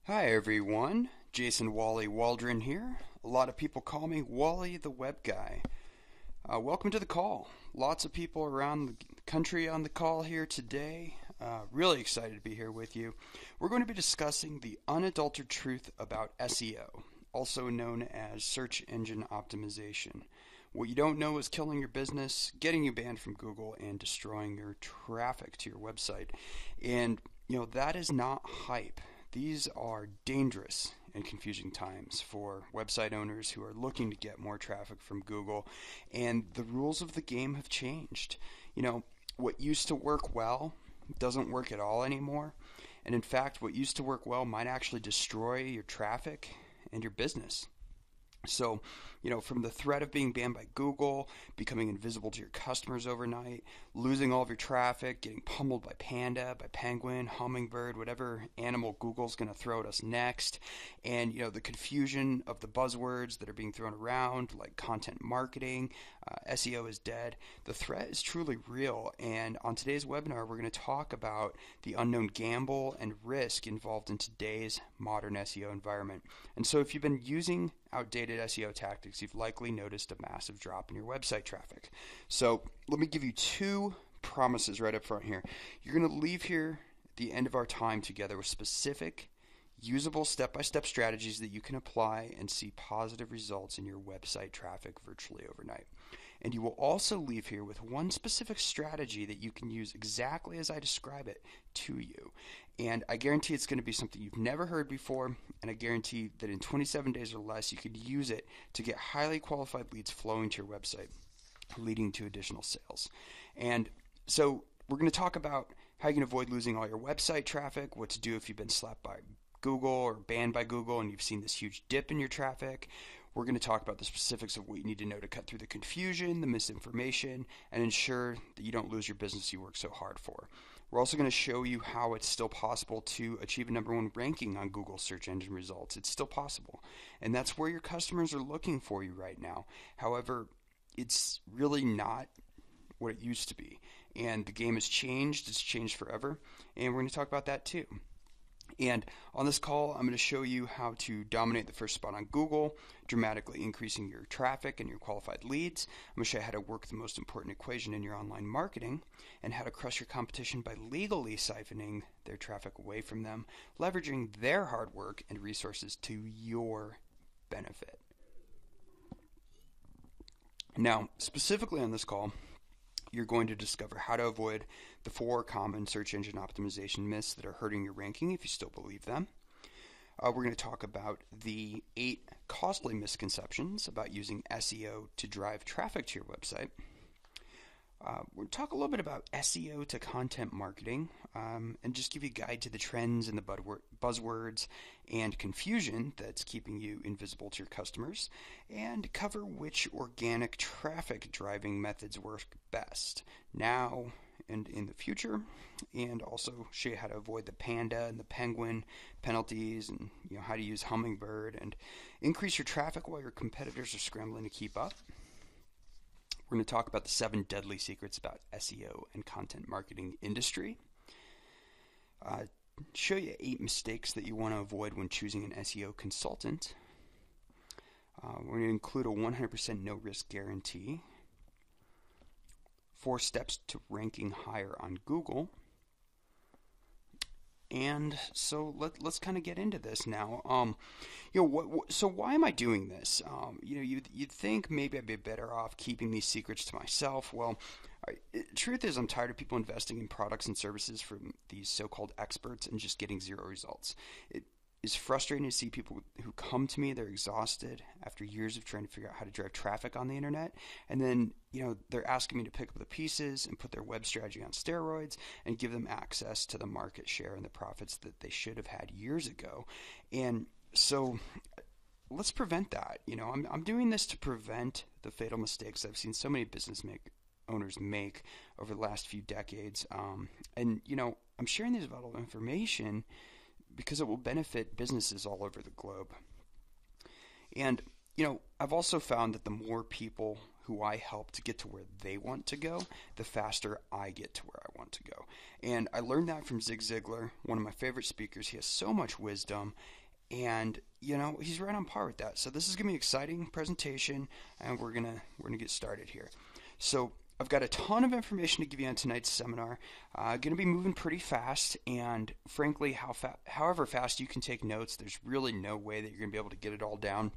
Hi everyone, Jason Wally Waldron here. A lot of people call me Wally the Web Guy. Welcome to the call. Lots of people around the country on the call here today. Really excited to be here with you. We're going to be discussing the unadulterated truth about SEO, also known as search engine optimization. What you don't know is killing your business, getting you banned from Google, and destroying your traffic to your website. And, that is not hype. These are dangerous and confusing times for website owners who are looking to get more traffic from Google, and the rules of the game have changed. What used to work well doesn't work at all anymore, and in fact, what used to work well might actually destroy your traffic and your business. So, from the threat of being banned by Google, becoming invisible to your customers overnight, losing all of your traffic, getting pummeled by Panda, by Penguin, Hummingbird, whatever animal Google's going to throw at us next, and, the confusion of the buzzwords that are being thrown around, like content marketing, SEO is dead. The threat is truly real, and on today's webinar, we're going to talk about the unknown gamble and risk involved in today's modern SEO environment. And so if you've been using outdated SEO tactics, you've likely noticed a massive drop in your website traffic. So let me give you two promises right up front here. You're going to leave here at the end of our time together with specific, usable step-by-step strategies that you can apply and see positive results in your website traffic virtually overnight. And you will also leave here with one specific strategy that you can use exactly as I describe it to you. And I guarantee it's going to be something you've never heard before, and I guarantee that in 27 days or less, you could use it to get highly qualified leads flowing to your website, leading to additional sales. And so we're going to talk about how you can avoid losing all your website traffic, what to do if you've been slapped by Google or banned by Google and you've seen this huge dip in your traffic. We're going to talk about the specifics of what you need to know to cut through the confusion, the misinformation, and ensure that you don't lose your business you work so hard for. We're also going to show you how it's still possible to achieve a #1 ranking on Google search engine results. It's still possible. And that's where your customers are looking for you right now. However, it's really not what it used to be. And the game has changed. It's changed forever. And we're going to talk about that too. And on this call, I'm going to show you how to dominate the first spot on Google, dramatically increasing your traffic and your qualified leads. I'm going to show you how to work the most important equation in your online marketing and how to crush your competition by legally siphoning their traffic away from them, leveraging their hard work and resources to your benefit. Now, specifically on this call, you're going to discover how to avoid the 4 common search engine optimization myths that are hurting your ranking if you still believe them. We're going to talk about the 8 costly misconceptions about using SEO to drive traffic to your website. We'll talk a little bit about SEO to content marketing and just give you a guide to the trends and the buzzwords and confusion that's keeping you invisible to your customers, and cover which organic traffic driving methods work best now and in the future, and also show you how to avoid the Panda and the Penguin penalties, and how to use Hummingbird and increase your traffic while your competitors are scrambling to keep up. We're going to talk about the 7 deadly secrets about SEO and content marketing industry. Show you 8 mistakes that you want to avoid when choosing an SEO consultant. We're going to include a 100% no risk guarantee. 4 steps to ranking higher on Google. And so let's kind of get into this now. So why am I doing this? You'd think maybe I'd be better off keeping these secrets to myself. Well, truth is I'm tired of people investing in products and services from these so-called experts and just getting 0 results. It is frustrating to see people who come to me, they're exhausted after years of trying to figure out how to drive traffic on the internet, and then they're asking me to pick up the pieces and put their web strategy on steroids and give them access to the market share and the profits that they should have had years ago. And so let's prevent that. I'm doing this to prevent the fatal mistakes I've seen so many owners make over the last few decades. And I'm sharing this vital information because it will benefit businesses all over the globe. And, I've also found that the more people who I help to get to where they want to go, the faster I get to where I want to go. And I learned that from Zig Ziglar, one of my favorite speakers. He has so much wisdom, and he's right on par with that. So this is going to be an exciting presentation, and we're gonna get started here. So I've got a ton of information to give you on tonight's seminar. Going to be moving pretty fast, and frankly, however fast you can take notes, there's really no way that you're going to be able to get it all down.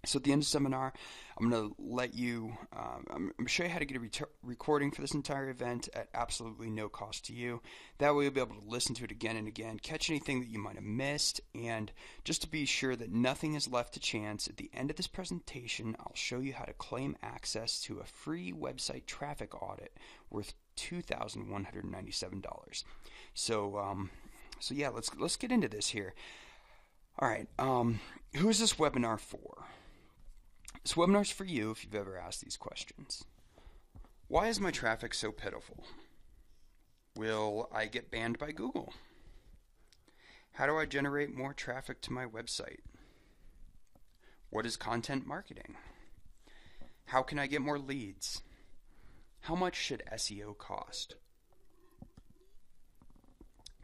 So at the end of the seminar, I'm going to let you, I'm going to show you how to get a recording for this entire event at absolutely no cost to you. That way you'll be able to listen to it again and again, catch anything that you might have missed, and just to be sure that nothing is left to chance, at the end of this presentation, I'll show you how to claim access to a free website traffic audit worth $2,197. So yeah, let's get into this here. All right, who is this webinar for? This webinar's for you if you've ever asked these questions. Why is my traffic so pitiful? Will I get banned by Google? How do I generate more traffic to my website? What is content marketing? How can I get more leads? How much should SEO cost?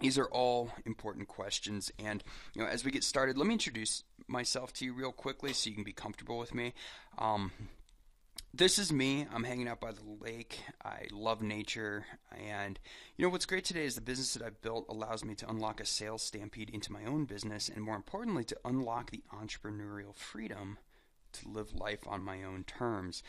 These are all important questions, and as we get started, let me introduce myself to you real quickly so you can be comfortable with me. This is me. I'm hanging out by the lake. I love nature, and what's great today is the business that I've built allows me to unlock a sales stampede into my own business, and more importantly, to unlock the entrepreneurial freedom to live life on my own terms.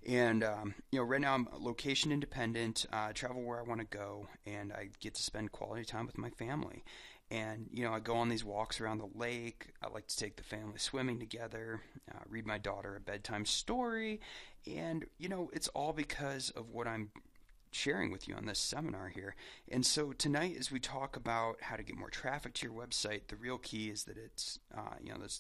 And right now I'm location independent, travel where I want to go, and I get to spend quality time with my family. And I go on these walks around the lake. I like to take the family swimming together, read my daughter a bedtime story, and it's all because of what I'm sharing with you on this seminar here. And so tonight, as we talk about how to get more traffic to your website, the real key is that it's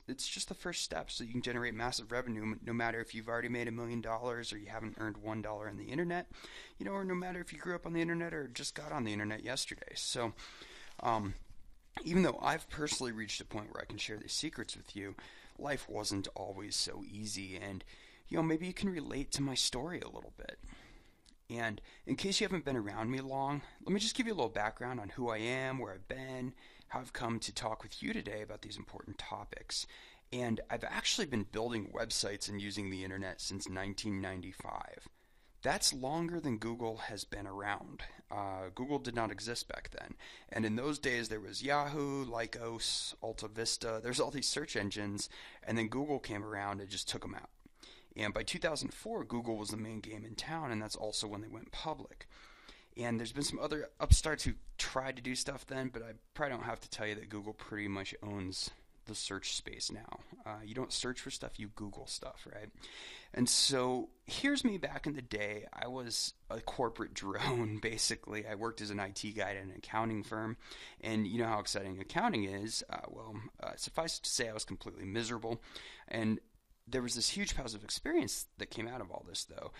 it's just the first step so you can generate massive revenue, no matter if you've already made $1 million or you haven't earned $1 on the internet, or no matter if you grew up on the internet or just got on the internet yesterday. So even though I've personally reached a point where I can share these secrets with you, life wasn't always so easy, and maybe you can relate to my story a little bit. And in case you haven't been around me long, let me just give you a little background on who I am, where I've been, how I've come to talk with you today about these important topics. And I've actually been building websites and using the internet since 1995. That's longer than Google has been around. Google did not exist back then. And in those days, there was Yahoo, Lycos, Alta Vista. There's all these search engines. And then Google came around and just took them out. And by 2004, Google was the main game in town, and that's also when they went public. And there's been some other upstarts who tried to do stuff then, but I probably don't have to tell you that Google pretty much owns the search space now. You don't search for stuff, you Google stuff, right? And so here's me back in the day. I was a corporate drone, basically. I worked as an IT guy at an accounting firm, and you know how exciting accounting is. Suffice it to say, I was completely miserable, and there was this huge positive experience that came out of all this, though,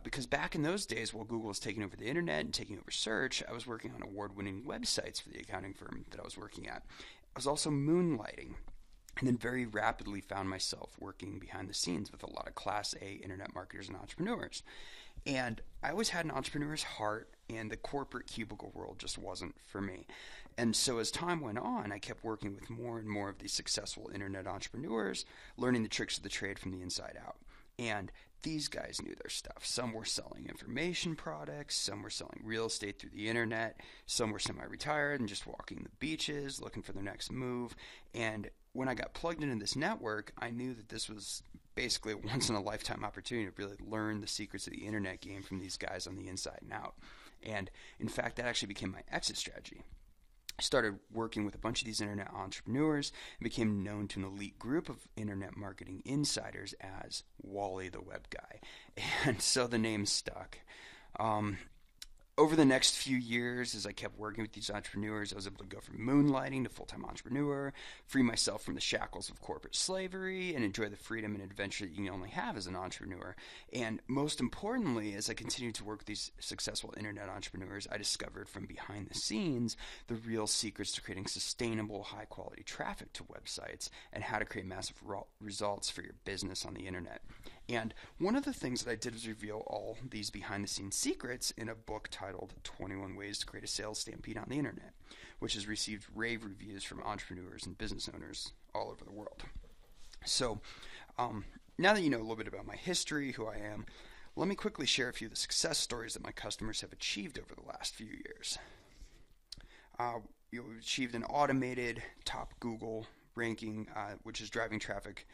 because back in those days, while Google was taking over the internet and taking over search, I was working on award-winning websites for the accounting firm that I was working at. I was also moonlighting, and then very rapidly found myself working behind the scenes with a lot of Class A internet marketers and entrepreneurs. And I always had an entrepreneur's heart, and the corporate cubicle world just wasn't for me. And so as time went on, I kept working with more and more of these successful internet entrepreneurs, learning the tricks of the trade from the inside out. And these guys knew their stuff. Some were selling information products, some were selling real estate through the internet, some were semi-retired and just walking the beaches, looking for their next move. And when I got plugged into this network, I knew that this was basically a once-in-a-lifetime opportunity to really learn the secrets of the internet game from these guys on the inside and out. And in fact, that actually became my exit strategy. I started working with a bunch of these internet entrepreneurs and became known to an elite group of internet marketing insiders as Wally the Web Guy. And so the name stuck. Over the next few years, as I kept working with these entrepreneurs, I was able to go from moonlighting to full-time entrepreneur, free myself from the shackles of corporate slavery, and enjoy the freedom and adventure that you can only have as an entrepreneur. And most importantly, as I continued to work with these successful internet entrepreneurs, I discovered from behind the scenes the real secrets to creating sustainable, high-quality traffic to websites and how to create massive results for your business on the internet. And one of the things that I did was reveal all these behind the scenes secrets in a book titled 21 Ways to Create a Sales Stampede on the Internet, which has received rave reviews from entrepreneurs and business owners all over the world. So now that you know a little bit about my history, who I am, let me quickly share a few of the success stories that my customers have achieved over the last few years. We've achieved an automated top Google ranking, which is driving traffic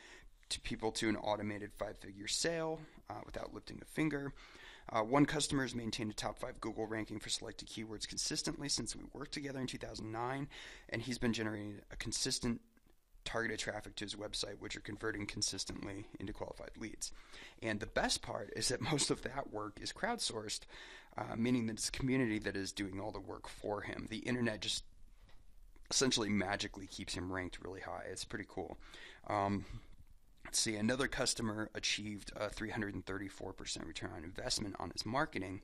to people to an automated 5-figure sale without lifting a finger. One customer has maintained a top 5 Google ranking for selected keywords consistently since we worked together in 2009, and he's been generating a consistent targeted traffic to his website, which are converting consistently into qualified leads. And the best part is that most of that work is crowdsourced, meaning that it's a community that is doing all the work for him. The internet just essentially magically keeps him ranked really high. It's pretty cool. Let's see, another customer achieved a 334% return on investment on his marketing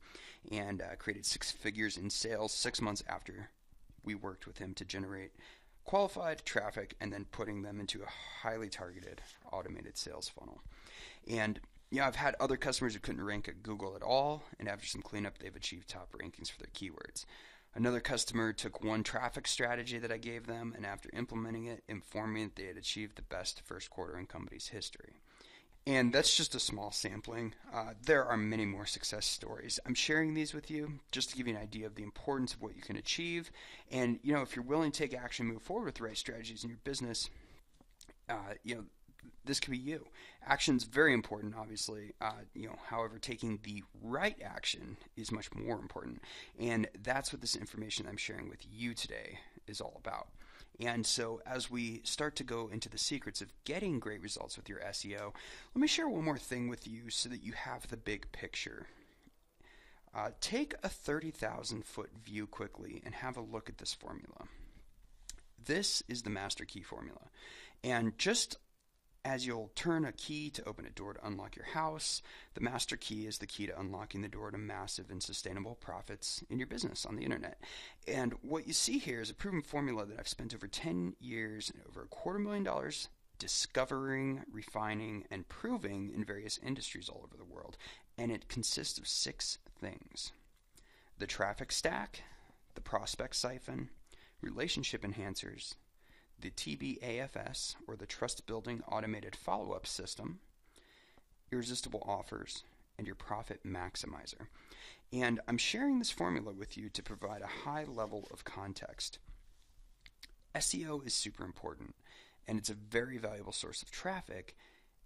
and created 6 figures in sales 6 months after we worked with him to generate qualified traffic and then putting them into a highly targeted automated sales funnel. And I've had other customers who couldn't rank at Google at all, and after some cleanup, they've achieved top rankings for their keywords. Another customer took one traffic strategy that I gave them, and after implementing it, informed me that they had achieved the best first quarter in company's history. And that's just a small sampling. There are many more success stories. I'm sharing these with you just to give you an idea of the importance of what you can achieve. And, if you're willing to take action and move forward with the right strategies in your business, this could be you. Action's very important, obviously. However, taking the right action is much more important. And that's what this information I'm sharing with you today is all about. And so as we start to go into the secrets of getting great results with your SEO, let me share one more thing with you so that you have the big picture. Take a 30,000-foot view quickly and have a look at this formula. This is the master key formula. And just as you'll turn a key to open a door to unlock your house, the master key is the key to unlocking the door to massive and sustainable profits in your business on the internet. And what you see here is a proven formula that I've spent over 10 years and over $250,000 discovering, refining, and proving in various industries all over the world. And it consists of 6 things: the traffic stack, the prospect siphon, relationship enhancers, the TBAFS, or the Trust Building Automated Follow-Up System, irresistible offers, and your profit maximizer. And I'm sharing this formula with you to provide a high level of context. SEO is super important, and it's a very valuable source of traffic.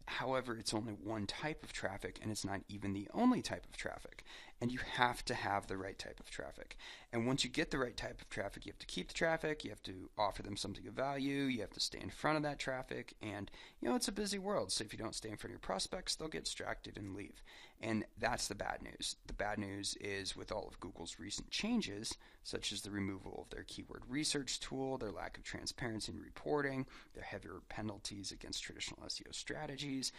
However, it's only one type of traffic, and it's not even the only type of traffic. And you have to have the right type of traffic. And once you get the right type of traffic, you have to keep the traffic, you have to offer them something of value, you have to stay in front of that traffic, and it's a busy world, so if you don't stay in front of your prospects, they'll get distracted and leave. And that's the bad news. The bad news is with all of Google's recent changes, such as the removal of their keyword research tool, their lack of transparency in reporting, their heavier penalties against traditional SEO strategies,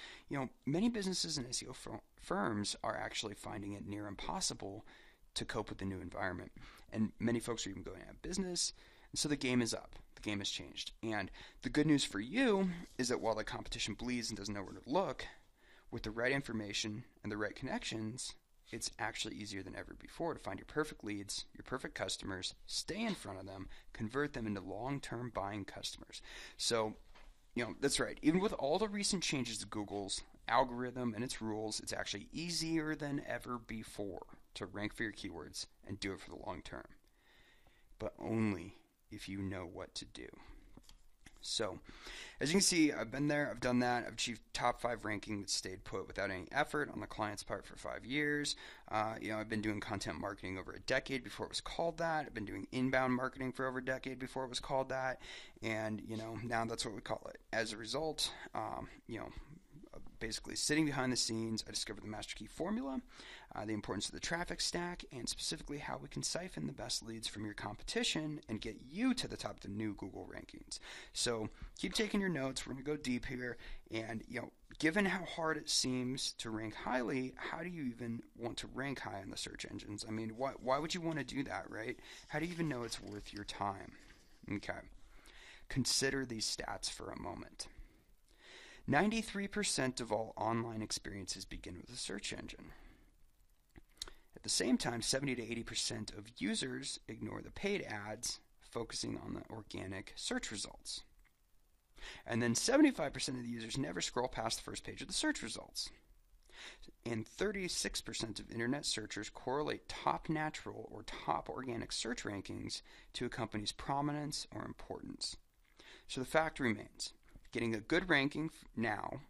many businesses and SEO firms are actually finding it near impossible to cope with the new environment. And many folks are even going out of business. And so the game is up. The game has changed. And the good news for you is that while the competition bleeds and doesn't know where to look, with the right information and the right connections, it's actually easier than ever before to find your perfect leads, your perfect customers, stay in front of them, convert them into long-term buying customers. So, that's right. Even with all the recent changes to Google's algorithm and its rules, it's actually easier than ever before to rank for your keywords and do it for the long term. But only if you know what to do. So, as you can see, I've been there, I've done that, I've achieved top 5 ranking that stayed put without any effort on the client's part for 5 years. I've been doing content marketing over a decade before it was called that. I've been doing inbound marketing for over a decade before it was called that. And, now that's what we call it. As a result, basically sitting behind the scenes, I discovered the master key formula, the importance of the traffic stack, and specifically how we can siphon the best leads from your competition and get you to the top of the new Google rankings. So keep taking your notes. We're going to go deep here. And, given how hard it seems to rank highly, how do you even want to rank high on the search engines? I mean, why would you want to do that, right? How do you even know it's worth your time? Okay. Consider these stats for a moment. 93% of all online experiences begin with a search engine. At the same time, 70 to 80% of users ignore the paid ads, focusing on the organic search results. And then 75% of the users never scroll past the first page of the search results. And 36% of internet searchers correlate top natural or top organic search rankings to a company's prominence or importance. So the fact remains, getting a good ranking now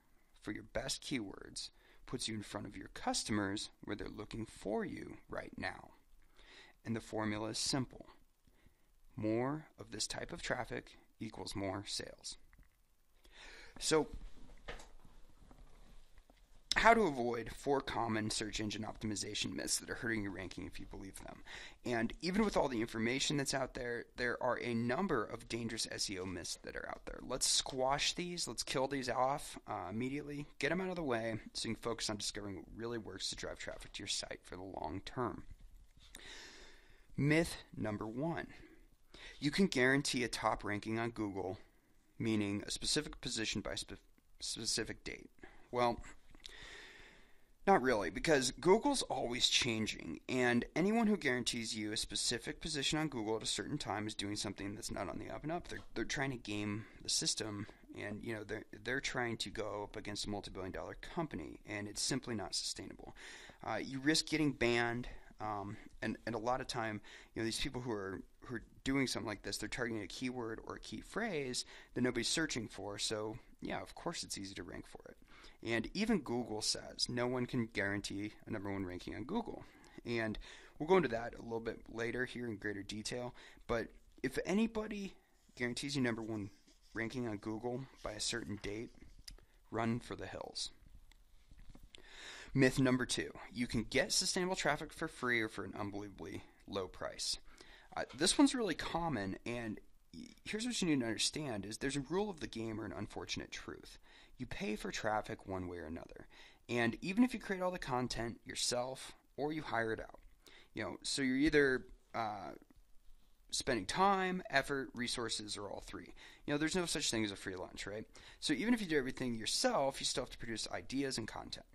for your best keywords puts you in front of your customers where they're looking for you right now. And the formula is simple. More of this type of traffic equals more sales. So, how to avoid 4 common search engine optimization myths that are hurting your ranking if you believe them. And even with all the information that's out there, there are a number of dangerous SEO myths that are out there. Let's squash these. Let's kill these off immediately. Get them out of the way so you can focus on discovering what really works to drive traffic to your site for the long term. Myth number 1. You can guarantee a top ranking on Google, meaning a specific position by specific date. Well, not really, because Google's always changing, and anyone who guarantees you a specific position on Google at a certain time is doing something that's not on the up and up. They're trying to game the system, and they're trying to go up against a multi-billion-dollar company, and it's simply not sustainable. You risk getting banned, and a lot of time, these people who are doing something like this, they're targeting a keyword or a key phrase that nobody's searching for. So yeah, of course it's easy to rank for it. And even Google says no one can guarantee a number 1 ranking on Google. And we'll go into that a little bit later here in greater detail. But if anybody guarantees you number 1 ranking on Google by a certain date, run for the hills. Myth number 2. You can get sustainable traffic for free or for an unbelievably low price. This one's really common, and here's what you need to understand is there's a rule of the game or an unfortunate truth. You pay for traffic one way or another. And even if you create all the content yourself or you hire it out, so you're either spending time, effort, resources, or all 3. There's no such thing as a free lunch, right? So even if you do everything yourself, you still have to produce ideas and content.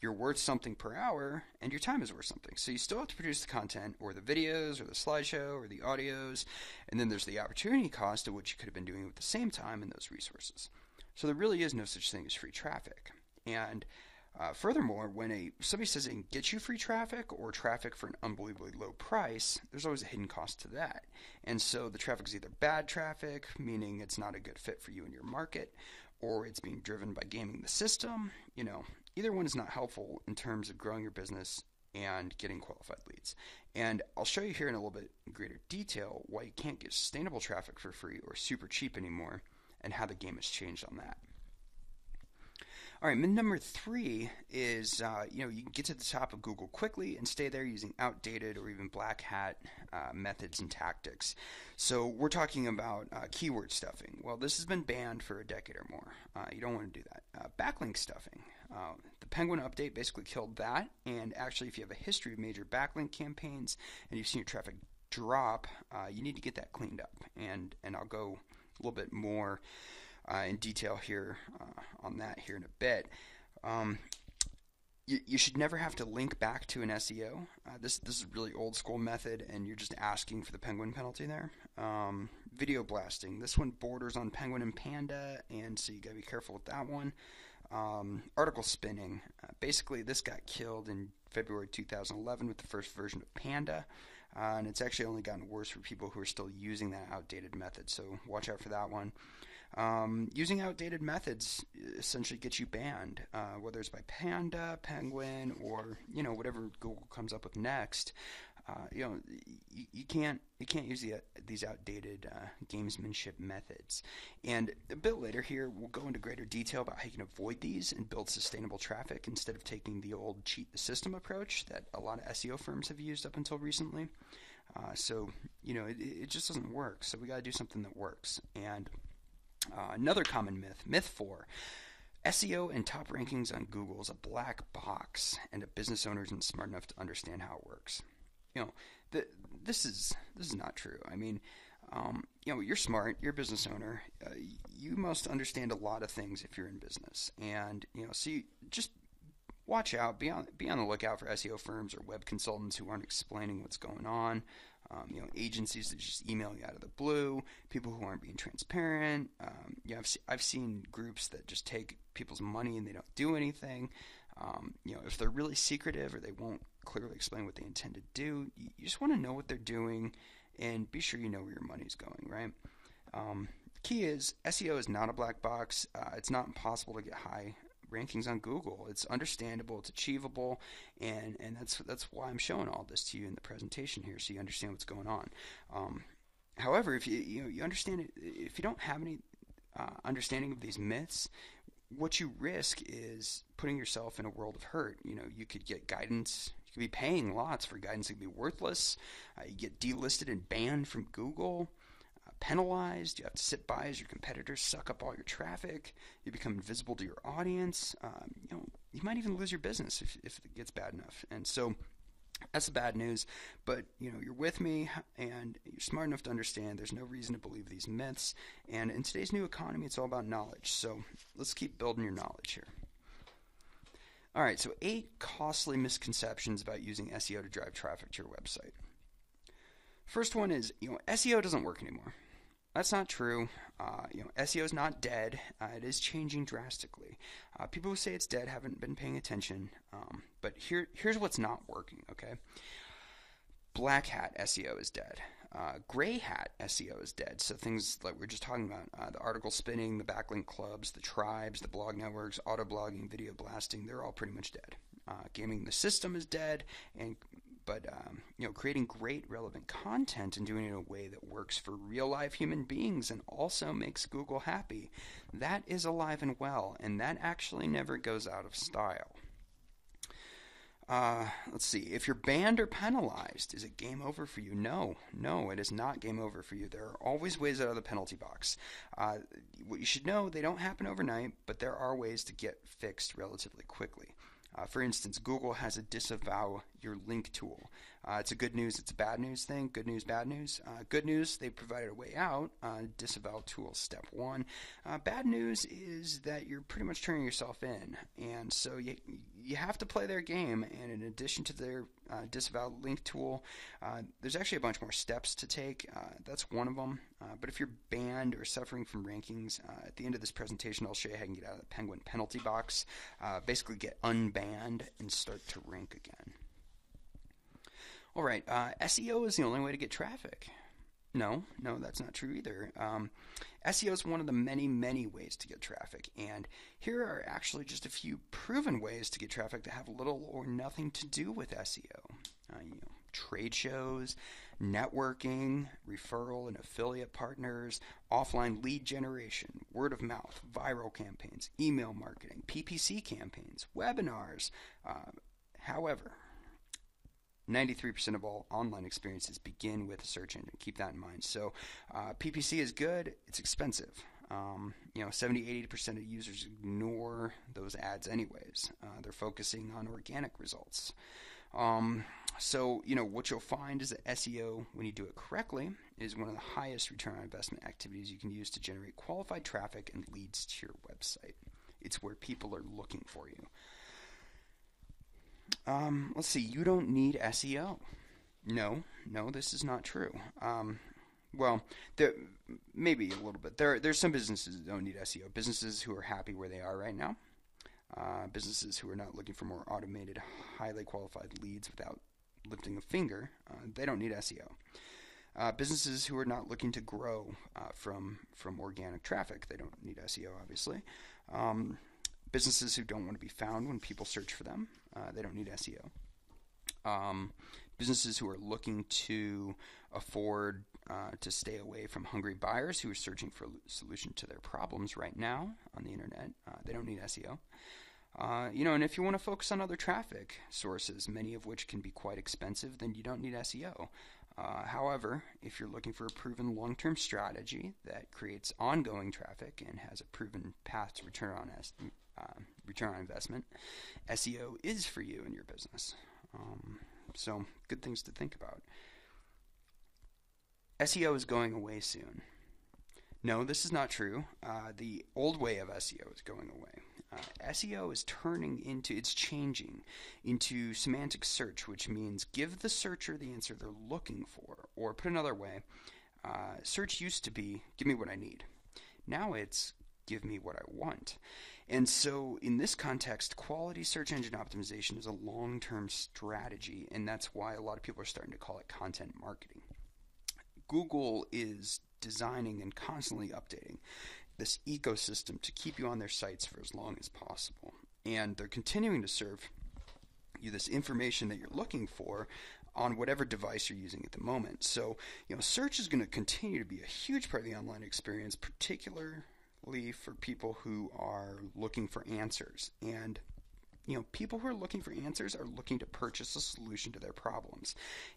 You're worth something per hour, and your time is worth something. So you still have to produce the content, or the videos, or the slideshow, or the audios, and then there's the opportunity cost of what you could have been doing with the same time and those resources. So there really is no such thing as free traffic. And furthermore, when somebody says they can get you free traffic or traffic for an unbelievably low price, there's always a hidden cost to that. And so the traffic is either bad traffic, meaning it's not a good fit for you and your market, or it's being driven by gaming the system. Either one is not helpful in terms of growing your business and getting qualified leads. And I'll show you here in a little bit greater detail why you can't get sustainable traffic for free or super cheap anymore, and how the game has changed on that. All right, myth number 3 is you can get to the top of Google quickly and stay there using outdated or even black hat methods and tactics. So we're talking about keyword stuffing. Well, this has been banned for a decade or more. You don't want to do that. Backlink stuffing. The Penguin update basically killed that. And actually, if you have a history of major backlink campaigns and you've seen your traffic drop, you need to get that cleaned up. And I'll go a little bit more in detail here on that here in a bit. You should never have to link back to an SEO. This is a really old school method, and you're just asking for the Penguin penalty there. Video blasting. This one borders on Penguin and Panda, and so you got to be careful with that one. Article spinning. Basically, this got killed in February 2011 with the first version of Panda. And it's actually only gotten worse for people who are still using that outdated method, so watch out for that one. Using outdated methods essentially gets you banned, whether it's by Panda, Penguin, or whatever Google comes up with next. You can't use these outdated gamesmanship methods. And a bit later here, we'll go into greater detail about how you can avoid these and build sustainable traffic instead of taking the old cheat the system approach that a lot of SEO firms have used up until recently. It just doesn't work. So we got to do something that works. And another common myth 4. SEO and top rankings on Google is a black box, and a business owner isn't smart enough to understand how it works. This is not true. I mean, You're smart, you're a business owner. You must understand a lot of things if you're in business. And, so you just watch out, be on the lookout for SEO firms or web consultants who aren't explaining what's going on. Agencies that just email you out of the blue, people who aren't being transparent. I've seen groups that just take people's money and they don't do anything. If they're really secretive or they won't clearly explain what they intend to do, you just want to know what they're doing and be sure you know where your money's going, right? Key is SEO is not a black box. It's not impossible to get high rankings on Google. It's understandable, it's achievable, and that's why I'm showing all this to you in the presentation here, so you understand what's going on. However, if you understand it, if you don't have any understanding of these myths, what you risk is putting yourself in a world of hurt. You could get guidance. You could be paying lots for guidance that could be worthless. You get delisted and banned from Google. Penalized. You have to sit by as your competitors suck up all your traffic. You become invisible to your audience. You might even lose your business if it gets bad enough. And so that's the bad news. But you're with me, and you're smart enough to understand there's no reason to believe these myths. And in today's new economy, it's all about knowledge. So let's keep building your knowledge here. All right. So 8 costly misconceptions about using SEO to drive traffic to your website. First one is SEO doesn't work anymore. That's not true. SEO is not dead. It is changing drastically. People who say it's dead haven't been paying attention. But here's what's not working, okay? Black hat SEO is dead. Gray hat SEO is dead. So things like we were just talking about, the article spinning, the backlink clubs, the tribes, the blog networks, auto blogging, video blasting, they're all pretty much dead. Gaming the system is dead, but creating great relevant content and doing it in a way that works for real live human beings and also makes Google happy, that is alive and well, and that actually never goes out of style. Let's see. If you're banned or penalized, is it game over for you? No, it is not game over for you. There are always ways out of the penalty box. What you should know, they don't happen overnight, but there are ways to get fixed relatively quickly. For instance, Google has a disavow your link tool. It's a good news, it's a bad news thing. Good news, bad news. Good news, they provided a way out. Disavow tool, step 1. Bad news is that you're pretty much turning yourself in. And so you have to play their game. And in addition to their disavow link tool, there's actually a bunch more steps to take. That's one of them. But if you're banned or suffering from rankings, at the end of this presentation, I'll show you how you can get out of the Penguin penalty box, basically get unbanned and start to rank again. All right, SEO is the only way to get traffic. No, that's not true either. SEO is one of the many, many ways to get traffic, and here are actually just a few proven ways to get traffic that have little or nothing to do with SEO. Trade shows, networking, referral and affiliate partners, offline lead generation, word of mouth, viral campaigns, email marketing, PPC campaigns, webinars. However, 93% of all online experiences begin with a search engine. Keep that in mind. So PPC is good. It's expensive. 70-80% of users ignore those ads anyways. They're focusing on organic results. So what you'll find is that SEO, when you do it correctly, is one of the highest return on investment activities you can use to generate qualified traffic and leads to your website. It's where people are looking for you. Let's see. You don't need SEO. No, this is not true. Well, there maybe a little bit. There's some businesses that don't need SEO. Businesses who are happy where they are right now. Businesses who are not looking for more automated, highly qualified leads without lifting a finger, they don't need SEO. Businesses who are not looking to grow from organic traffic, they don't need SEO, obviously. Businesses who don't want to be found when people search for them, they don't need SEO. Businesses who are looking to afford to stay away from hungry buyers who are searching for a solution to their problems right now on the internet, they don't need SEO. And if you want to focus on other traffic sources, many of which can be quite expensive, then you don't need SEO. However, if you're looking for a proven long-term strategy that creates ongoing traffic and has a proven path to return on investment, SEO is for you and your business. So, good things to think about. SEO is going away soon. No, this is not true. The old way of SEO is going away. SEO is it's changing into semantic search, which means give the searcher the answer they're looking for. Or put another way, search used to be give me what I need. Now it's give me what I want. And so in this context, quality search engine optimization is a long-term strategy, and that's why a lot of people are starting to call it content marketing. Google is designing and constantly updating this ecosystem to keep you on their sites for as long as possible. And they're continuing to serve you this information that you're looking for on whatever device you're using at the moment. So, search is going to continue to be a huge part of the online experience, particularly for people who are looking for answers. And people who are looking for answers are looking to purchase a solution to their problems.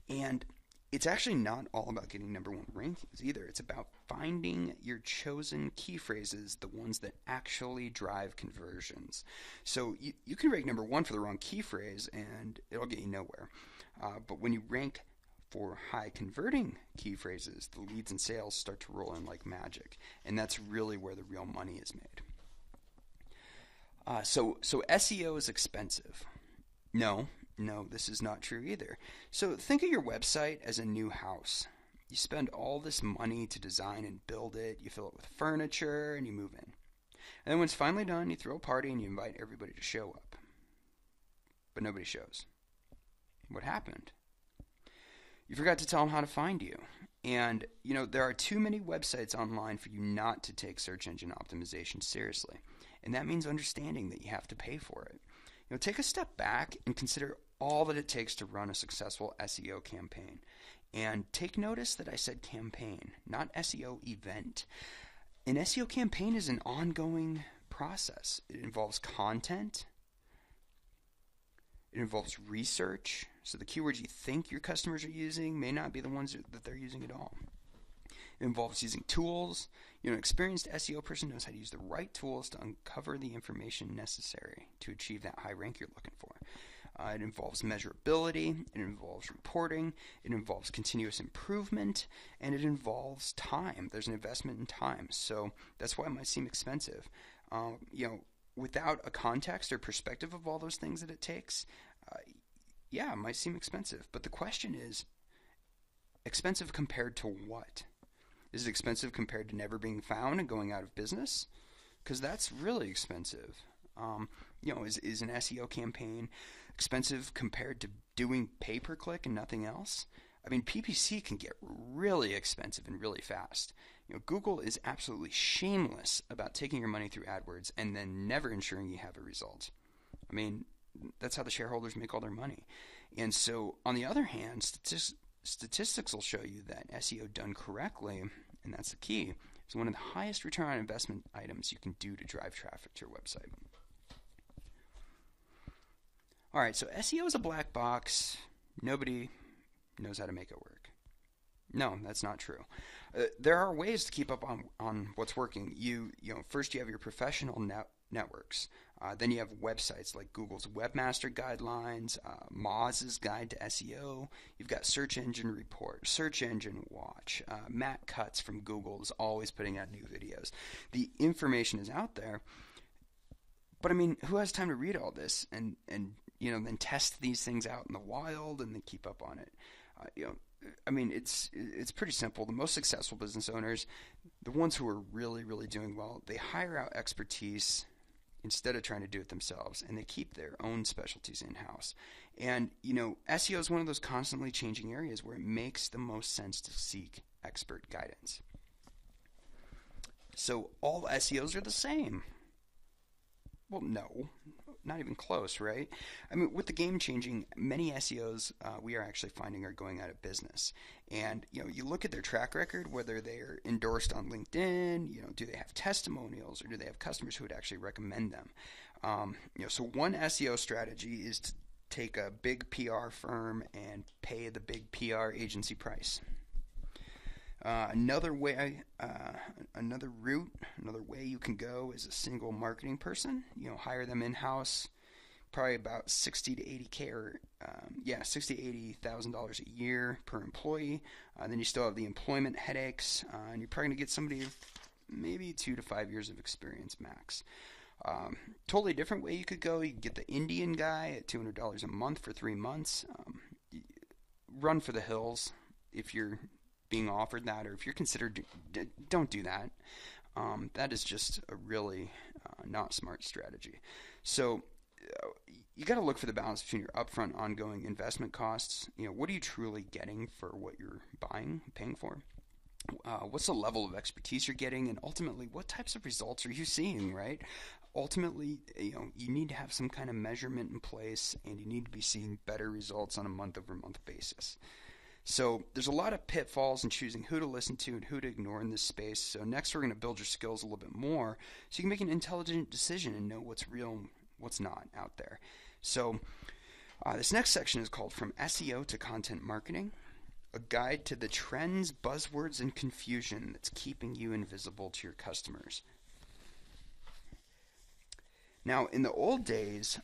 And it's actually not all about getting number one rankings either. It's about finding your chosen key phrases, the ones that actually drive conversions. So you can rank number one for the wrong key phrase and it'll get you nowhere. But when you rank for high converting key phrases, the leads and sales start to roll in like magic. And that's really where the real money is made. So SEO is expensive. No, this is not true either. So think of your website as a new house. You spend all this money to design and build it. You fill it with furniture and you move in. And then when it's finally done, you throw a party and you invite everybody to show up. But nobody shows. What happened? You forgot to tell them how to find you. And, there are too many websites online for you not to take search engine optimization seriously. And that means understanding that you have to pay for it. Take a step back and consider all that it takes to run a successful SEO campaign. And take notice that I said campaign, not SEO event. An SEO campaign is an ongoing process. It involves content. It involves research. So the keywords you think your customers are using may not be the ones that they're using at all. It involves using tools. An experienced SEO person knows how to use the right tools to uncover the information necessary to achieve that high rank you're looking for. It involves measurability. It involves reporting. It involves continuous improvement. And it involves time. There's an investment in time. So that's why it might seem expensive. Without a context or perspective of all those things that it takes, it might seem expensive. But the question is, expensive compared to what? Is it expensive compared to never being found and going out of business? Because that's really expensive. Is an SEO campaign expensive compared to doing pay-per-click and nothing else? I mean, PPC can get really expensive and really fast. Google is absolutely shameless about taking your money through AdWords and then never ensuring you have a result. I mean, that's how the shareholders make all their money. And so, on the other hand, statistics will show you that SEO done correctly, and that's the key, is one of the highest return on investment items you can do to drive traffic to your website. All right, so SEO is a black box. Nobody knows how to make it work. No, that's not true. There are ways to keep up on what's working. First you have your professional networks. Then you have websites like Google's Webmaster Guidelines, Moz's Guide to SEO. You've got Search Engine Report, Search Engine Watch. Matt Cutts from Google is always putting out new videos. The information is out there. But I mean, who has time to read all this and then test these things out in the wild and then keep up on it? I mean, it's pretty simple. The most successful business owners, the ones who are really, really doing well, they hire out expertise instead of trying to do it themselves, and they keep their own specialties in-house. And, SEO is one of those constantly changing areas where it makes the most sense to seek expert guidance. So all SEOs are the same. Well, no, not even close, right? I mean, with the game changing, many SEOs we are actually finding are going out of business. And, you look at their track record, whether they're endorsed on LinkedIn, do they have testimonials or do they have customers who would actually recommend them? So one SEO strategy is to take a big PR firm and pay the big PR agency price. Another way you can go is a single marketing person. Hire them in-house, probably about 60 to 80K or $60 to $80,000 a year per employee. Then you still have the employment headaches, and you're probably going to get somebody maybe 2 to 5 years of experience max. Totally different way you could go. You could get the Indian guy at $200 a month for 3 months. Run for the hills if you're being offered that, or if you're considered, don't do that. That is just a really not smart strategy. So you got to look for the balance between your upfront ongoing investment costs. What are you truly getting for what you're paying for? What's the level of expertise you're getting, and ultimately, what types of results are you seeing, right? Ultimately, you need to have some kind of measurement in place, and you need to be seeing better results on a month-over-month basis. So there's a lot of pitfalls in choosing who to listen to and who to ignore in this space. So next we're going to build your skills a little bit more so you can make an intelligent decision and know what's real and what's not out there. So this next section is called From SEO to Content Marketing, a guide to the trends, buzzwords, and confusion that's keeping you invisible to your customers. Now, in the old days,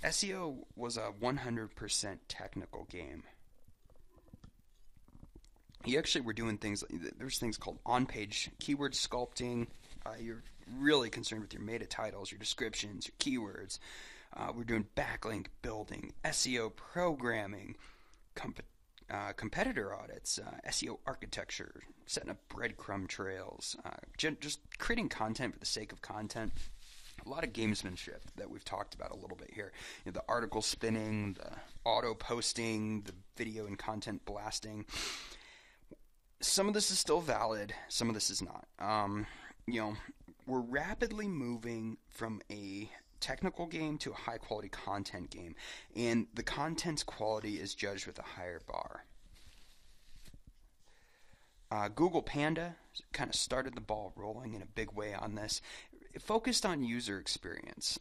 SEO was a 100% technical game. You actually were doing things, there's things called on-page keyword sculpting. You're really concerned with your meta titles, your descriptions, your keywords. We're doing backlink building, SEO programming, competitor audits, SEO architecture, setting up breadcrumb trails, just creating content for the sake of content. A lot of gamesmanship that we've talked about a little bit here. The article spinning, the auto posting, the video and content blasting. Some of this is still valid, some of this is not. We're rapidly moving from a technical game to a high quality content game, and the content's quality is judged with a higher bar. Google Panda kind of started the ball rolling in a big way on this. It focused on user experience.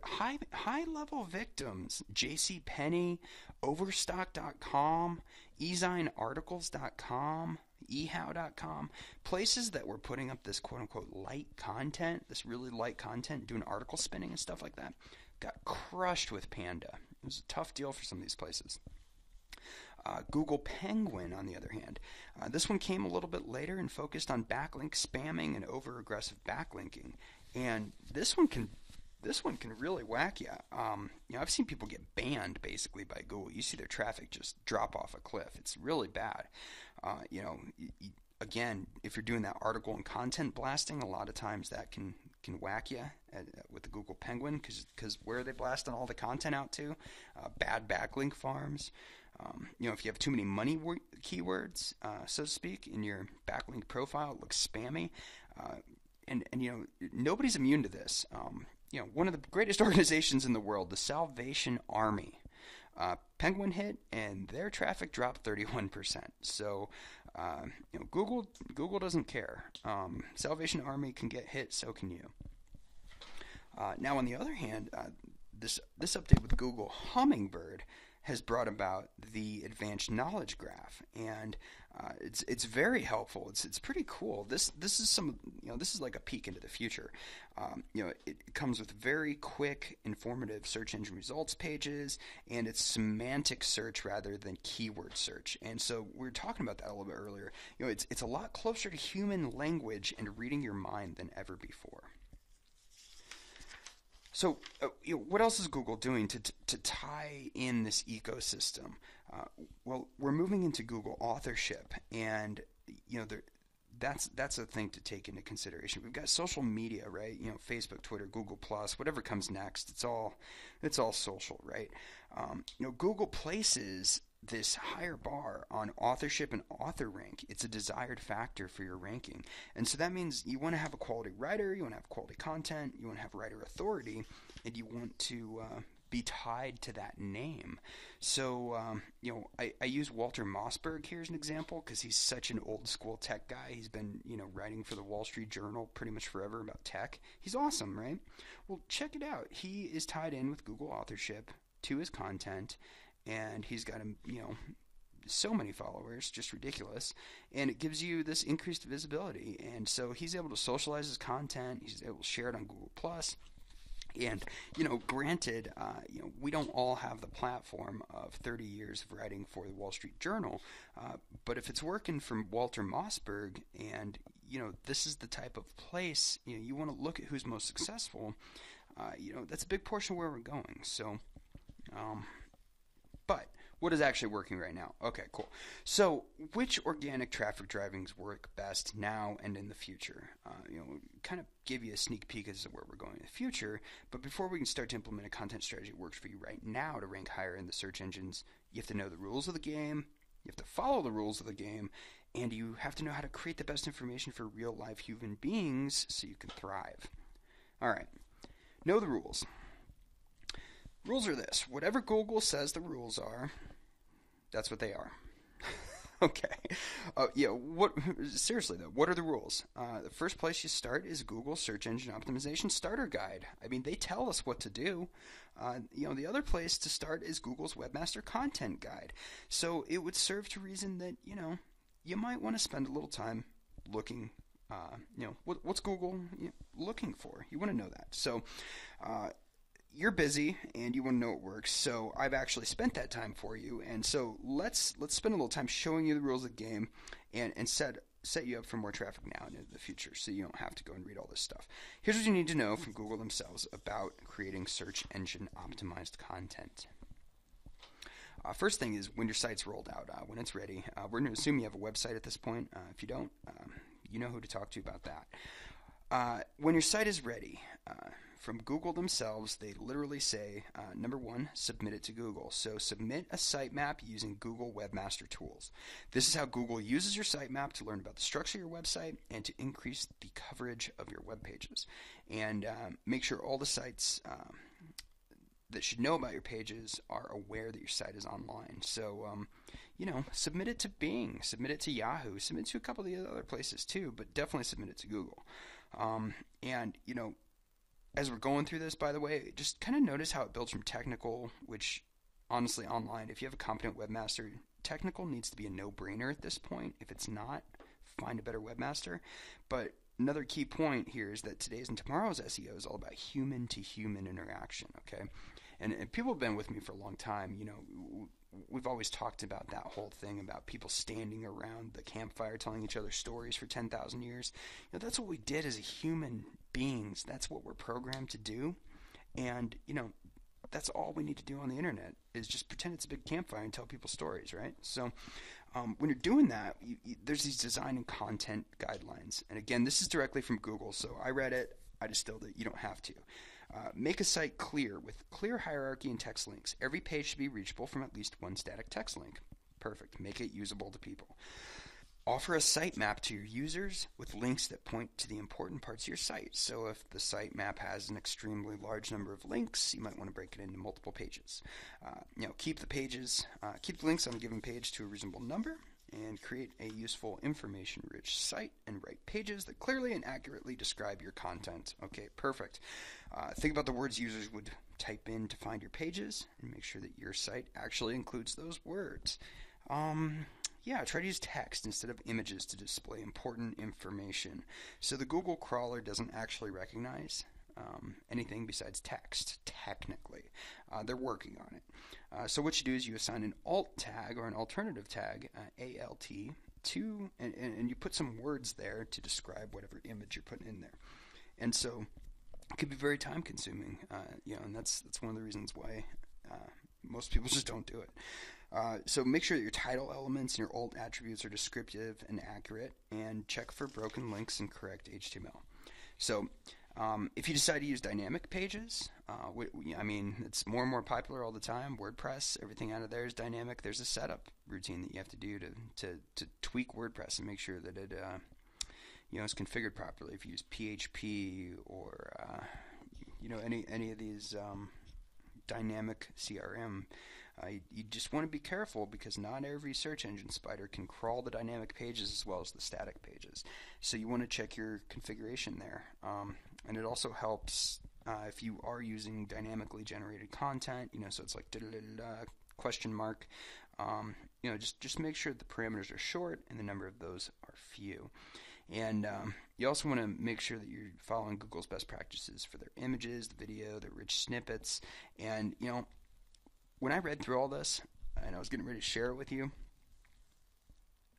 High level victims, JCPenney, Overstock.com, ezinearticles.com, ehow.com, places that were putting up this quote unquote light content, this really light content, doing article spinning and stuff like that, got crushed with Panda. It was a tough deal for some of these places. Google Penguin, on the other hand, this one came a little bit later and focused on backlink spamming and over-aggressive backlinking. And this one can really whack you. I've seen people get banned basically by Google. You see their traffic just drop off a cliff. It's really bad. Again, if you're doing that article and content blasting, a lot of times that can whack you with the Google Penguin, because where are they blasting all the content out to? Bad backlink farms. If you have too many money keywords, so to speak, in your backlink profile, it looks spammy. And nobody's immune to this. One of the greatest organizations in the world, the Salvation Army, Penguin hit, and their traffic dropped 31%. So, Google doesn't care. Salvation Army can get hit, so can you. Now, on the other hand, this update with Google Hummingbird has brought about the advanced knowledge graph, and it's very helpful. It's pretty cool. This is like a peek into the future. It comes with very quick, informative search engine results pages, and it's semantic search rather than keyword search. And so we were talking about that a little bit earlier. It's a lot closer to human language and reading your mind than ever before. So, what else is Google doing to tie in this ecosystem? Well, we're moving into Google authorship, and that's a thing to take into consideration. We've got social media, right? Facebook, Twitter, Google Plus, whatever comes next. It's all social, right? Google places this higher bar on authorship and author rank. It's a desired factor for your ranking. And so that means you want to have a quality writer, you want to have quality content, you want to have writer authority, and you want to be tied to that name. So, I use Walter Mossberg here as an example because he's such an old school tech guy. He's been, writing for the Wall Street Journal pretty much forever about tech. He's awesome, right? Well, check it out. He is tied in with Google authorship to his content, and he's got so many followers, just ridiculous, and it gives you this increased visibility. And so he's able to socialize his content, he's able to share it on Google Plus, And, granted, we don't all have the platform of 30 years of writing for the Wall Street Journal, but if it's working from Walter Mossberg and, this is the type of place, you want to look at who's most successful, that's a big portion of where we're going. So, but what is actually working right now? Okay, cool. So, which organic traffic drivings work best now and in the future? Kind of give you a sneak peek as to where we're going in the future. But before we can start to implement a content strategy that works for you right now to rank higher in the search engines, you have to know the rules of the game, you have to follow the rules of the game, and you have to know how to create the best information for real life human beings so you can thrive. All right, know the rules. Rules are this: whatever Google says the rules are, that's what they are. Okay. Seriously though, what are the rules? The first place you start is Google Search Engine Optimization Starter Guide. I mean, they tell us what to do. The other place to start is Google's Webmaster Content Guide. So it would serve to reason that, you might want to spend a little time looking, what's Google looking for? You want to know that. So, you're busy and you want to know it works, so I've actually spent that time for you. And so let's spend a little time showing you the rules of the game and set you up for more traffic now and into the future, so you don't have to go and read all this stuff. Here's what you need to know from Google themselves about creating search engine optimized content. First thing is when your site's rolled out, when it's ready. We're going to assume you have a website at this point. If you don't, you know who to talk to about that. When your site is ready, from Google themselves, they literally say, number one, submit it to Google. So submit a sitemap using Google Webmaster Tools. This is how Google uses your sitemap to learn about the structure of your website and to increase the coverage of your web pages. And make sure all the sites that should know about your pages are aware that your site is online. So, submit it to Bing, submit it to Yahoo, submit it to a couple of the other places too, but definitely submit it to Google. As we're going through this, by the way, just kind of notice how it builds from technical, which honestly online, if you have a competent webmaster, technical needs to be a no-brainer at this point. If it's not, find a better webmaster. But another key point here is that today's and tomorrow's SEO is all about human-to-human interaction, okay? And people have been with me for a long time. We've always talked about that whole thing about people standing around the campfire telling each other stories for 10,000 years. That's what we did as human beings. That's what we're programmed to do. And, that's all we need to do on the internet is just pretend it's a big campfire and tell people stories, right? So when you're doing that, there's these design and content guidelines. And again, this is directly from Google. So I read it. I distilled it. You don't have to. Make a site clear with clear hierarchy and text links. Every page should be reachable from at least one static text link. Perfect. Make it usable to people. Offer a sitemap to your users with links that point to the important parts of your site. So if the sitemap has an extremely large number of links, you might want to break it into multiple pages. Keep the links on a given page to a reasonable number, and create a useful, information-rich site and write pages that clearly and accurately describe your content. Okay, perfect. Think about the words users would type in to find your pages and make sure that your site actually includes those words. Try to use text instead of images to display important information. So the Google crawler doesn't actually recognize anything besides text, technically. They're working on it. So what you do is you assign an alt tag or an alternative tag, ALT, to, and you put some words there to describe whatever image you're putting in there. And so it could be very time consuming, and that's one of the reasons why most people just don't do it. So make sure that your title elements and your alt attributes are descriptive and accurate, and check for broken links and correct HTML. So if you decide to use dynamic pages, it's more and more popular all the time. WordPress, everything out of there is dynamic. There's a setup routine that you have to do to tweak WordPress and make sure that it is configured properly. If you use PHP or any of these dynamic CRM, you just want to be careful because not every search engine spider can crawl the dynamic pages as well as the static pages. So you want to check your configuration there. And it also helps if you are using dynamically generated content, so it's like question mark. Just make sure the parameters are short and the number of those are few. And You also want to make sure that you're following Google's best practices for their images, the video, their rich snippets. And, when I read through all this and I was getting ready to share it with you,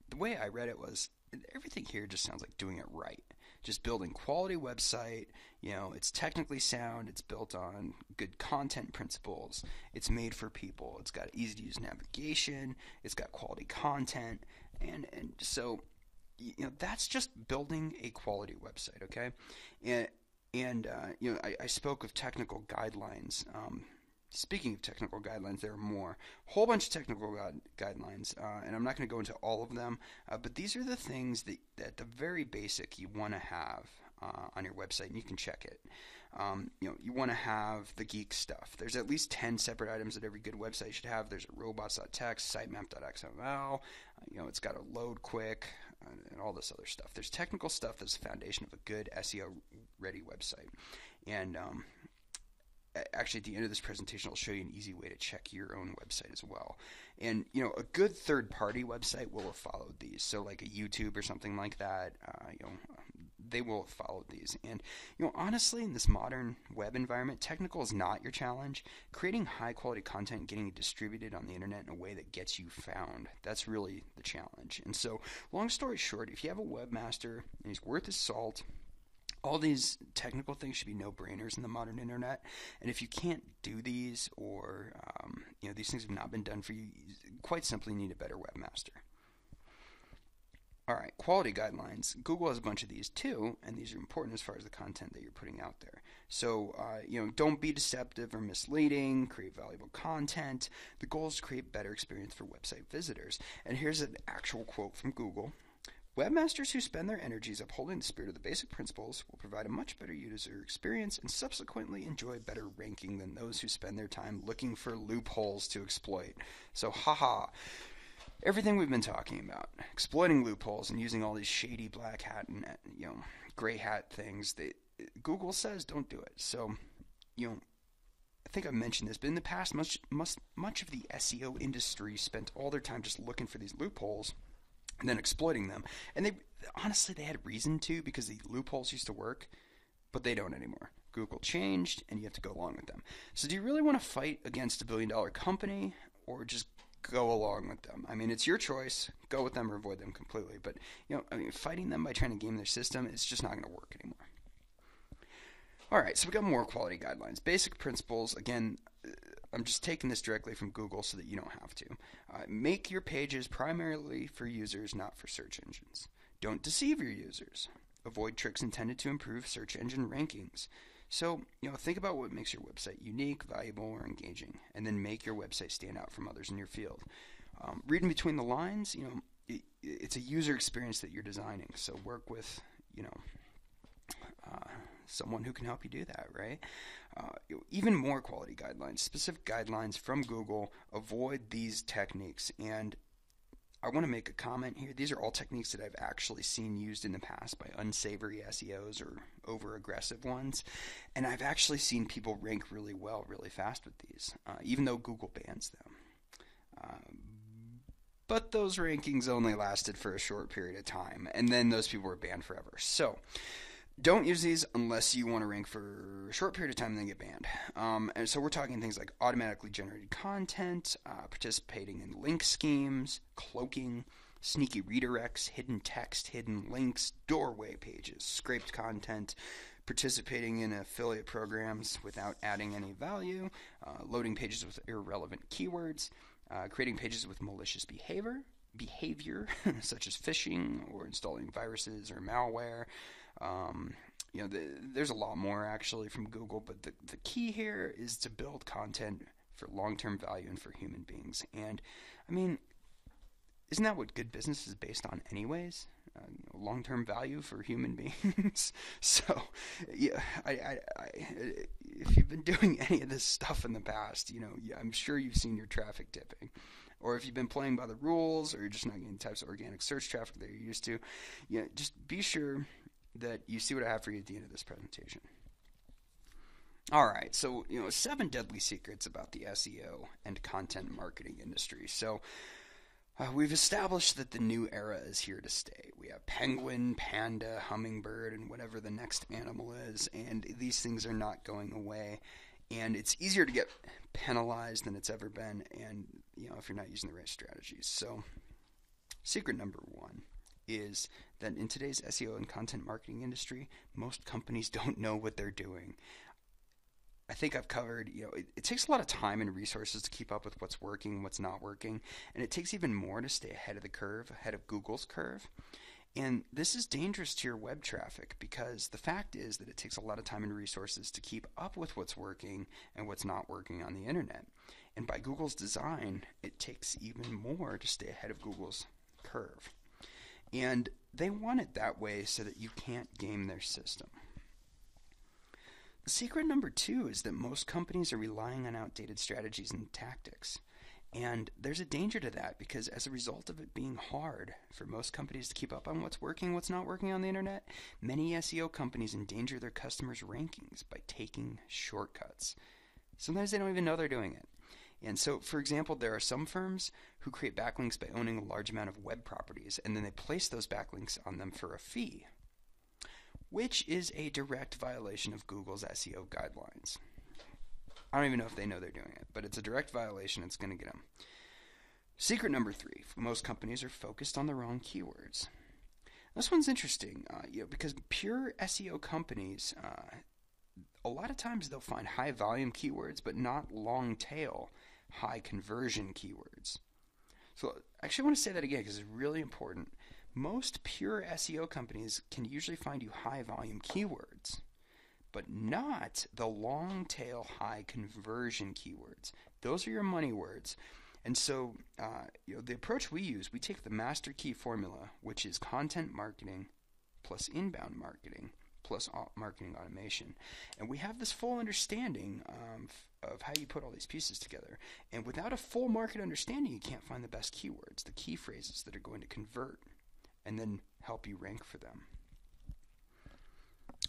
the way I read it was everything here just sounds like doing it right. Just building quality website, it's technically sound, it's built on good content principles, it's made for people, it's got easy to use navigation, it's got quality content, and so that's just building a quality website, okay? And I spoke of technical guidelines. Speaking of technical guidelines, there are more. A whole bunch of technical guidelines, and I'm not going to go into all of them, but these are the things that at the very basic you want to have on your website, and you can check it. You want to have the geek stuff. There's at least 10 separate items that every good website should have. There's a robots.txt, sitemap.xml, it's got to load quick, and all this other stuff. There's technical stuff that's the foundation of a good SEO-ready website. And actually, at the end of this presentation, I'll show you an easy way to check your own website as well. And, a good third-party website will have followed these. So like a YouTube or something like that, they will have followed these. And, honestly, in this modern web environment, technical is not your challenge. Creating high-quality content and getting it distributed on the internet in a way that gets you found, that's really the challenge. And so, long story short, if you have a webmaster and he's worth his salt, all these technical things should be no-brainers in the modern internet. And if you can't do these, or these things have not been done for you, quite simply need a better webmaster. All right, quality guidelines. Google has a bunch of these too, and these are important as far as the content that you're putting out there. So, don't be deceptive or misleading. Create valuable content. The goal is to create better experience for website visitors. And here's an actual quote from Google. Webmasters who spend their energies upholding the spirit of the basic principles will provide a much better user experience and subsequently enjoy better ranking than those who spend their time looking for loopholes to exploit. So, everything we've been talking about, exploiting loopholes and using all these shady black hat and gray hat things, Google says don't do it. So, I think I mentioned this, but in the past, much of the SEO industry spent all their time just looking for these loopholes and then exploiting them. And they had reason to, because the loopholes used to work, but they don't anymore. Google changed, and you have to go along with them. So do you really want to fight against a billion-dollar company, or just go along with them? I mean, it's your choice. Go with them or avoid them completely. But, fighting them by trying to game their system, it's just not going to work anymore. All right, so we got more quality guidelines. Basic principles, again, I'm just taking this directly from Google so that you don't have to. Make your pages primarily for users, not for search engines. Don't deceive your users. Avoid tricks intended to improve search engine rankings. So, think about what makes your website unique, valuable, or engaging, and then make your website stand out from others in your field. Reading between the lines, it's a user experience that you're designing, so work with, someone who can help you do that, right? Even more quality guidelines, specific guidelines from Google. Avoid these techniques. And I want to make a comment here. These are all techniques that I've actually seen used in the past by unsavory SEOs or over-aggressive ones. And I've actually seen people rank really well, really fast with these, even though Google bans them. But those rankings only lasted for a short period of time, and then those people were banned forever. So don't use these unless you want to rank for a short period of time and then get banned. And so we're talking things like automatically generated content, participating in link schemes, cloaking, sneaky redirects, hidden text, hidden links, doorway pages, scraped content, participating in affiliate programs without adding any value, loading pages with irrelevant keywords, creating pages with malicious behavior such as phishing or installing viruses or malware. There's a lot more actually from Google, but the key here is to build content for long-term value and for human beings. And I mean, isn't that what good business is based on anyways? Long-term value for human beings. So, yeah, if you've been doing any of this stuff in the past, I'm sure you've seen your traffic dipping. Or if you've been playing by the rules, or you're just not getting the types of organic search traffic that you're used to, just be sure that you see what I have for you at the end of this presentation. All right, so 7 deadly secrets about the SEO and content marketing industry. So We've established that the new era is here to stay. We have penguin, panda, hummingbird, and whatever the next animal is, and these things are not going away. And it's easier to get penalized than it's ever been, and if you're not using the right strategies. So, secret number one is that in today's SEO and content marketing industry, most companies don't know what they're doing. I think I've covered, it takes a lot of time and resources to keep up with what's working and what's not working, and it takes even more to stay ahead of the curve, ahead of Google's curve. And this is dangerous to your web traffic because the fact is that it takes a lot of time and resources to keep up with what's working and what's not working on the internet. And by Google's design, it takes even more to stay ahead of Google's curve. And they want it that way so that you can't game their system. Secret number two is that most companies are relying on outdated strategies and tactics. And there's a danger to that because as a result of it being hard for most companies to keep up on what's working, what's not working on the internet, many SEO companies endanger their customers' rankings by taking shortcuts. Sometimes they don't even know they're doing it. And so, for example, there are some firms who create backlinks by owning a large amount of web properties, and then they place those backlinks on them for a fee, which is a direct violation of Google's SEO guidelines. I don't even know if they know they're doing it, but it's a direct violation. It's going to get them. Secret number three, most companies are focused on the wrong keywords. This one's interesting, because pure SEO companies, a lot of times they'll find high volume keywords, but not long tail, high conversion keywords. So I actually want to say that again because it's really important. Most pure SEO companies can usually find you high volume keywords, but not the long tail high conversion keywords. Those are your money words. And so the approach we use, we take the master key formula, which is content marketing plus inbound marketing plus marketing automation. And we have this full understanding of how you put all these pieces together. And without a full market understanding, you can't find the best keywords, the key phrases that are going to convert and then help you rank for them.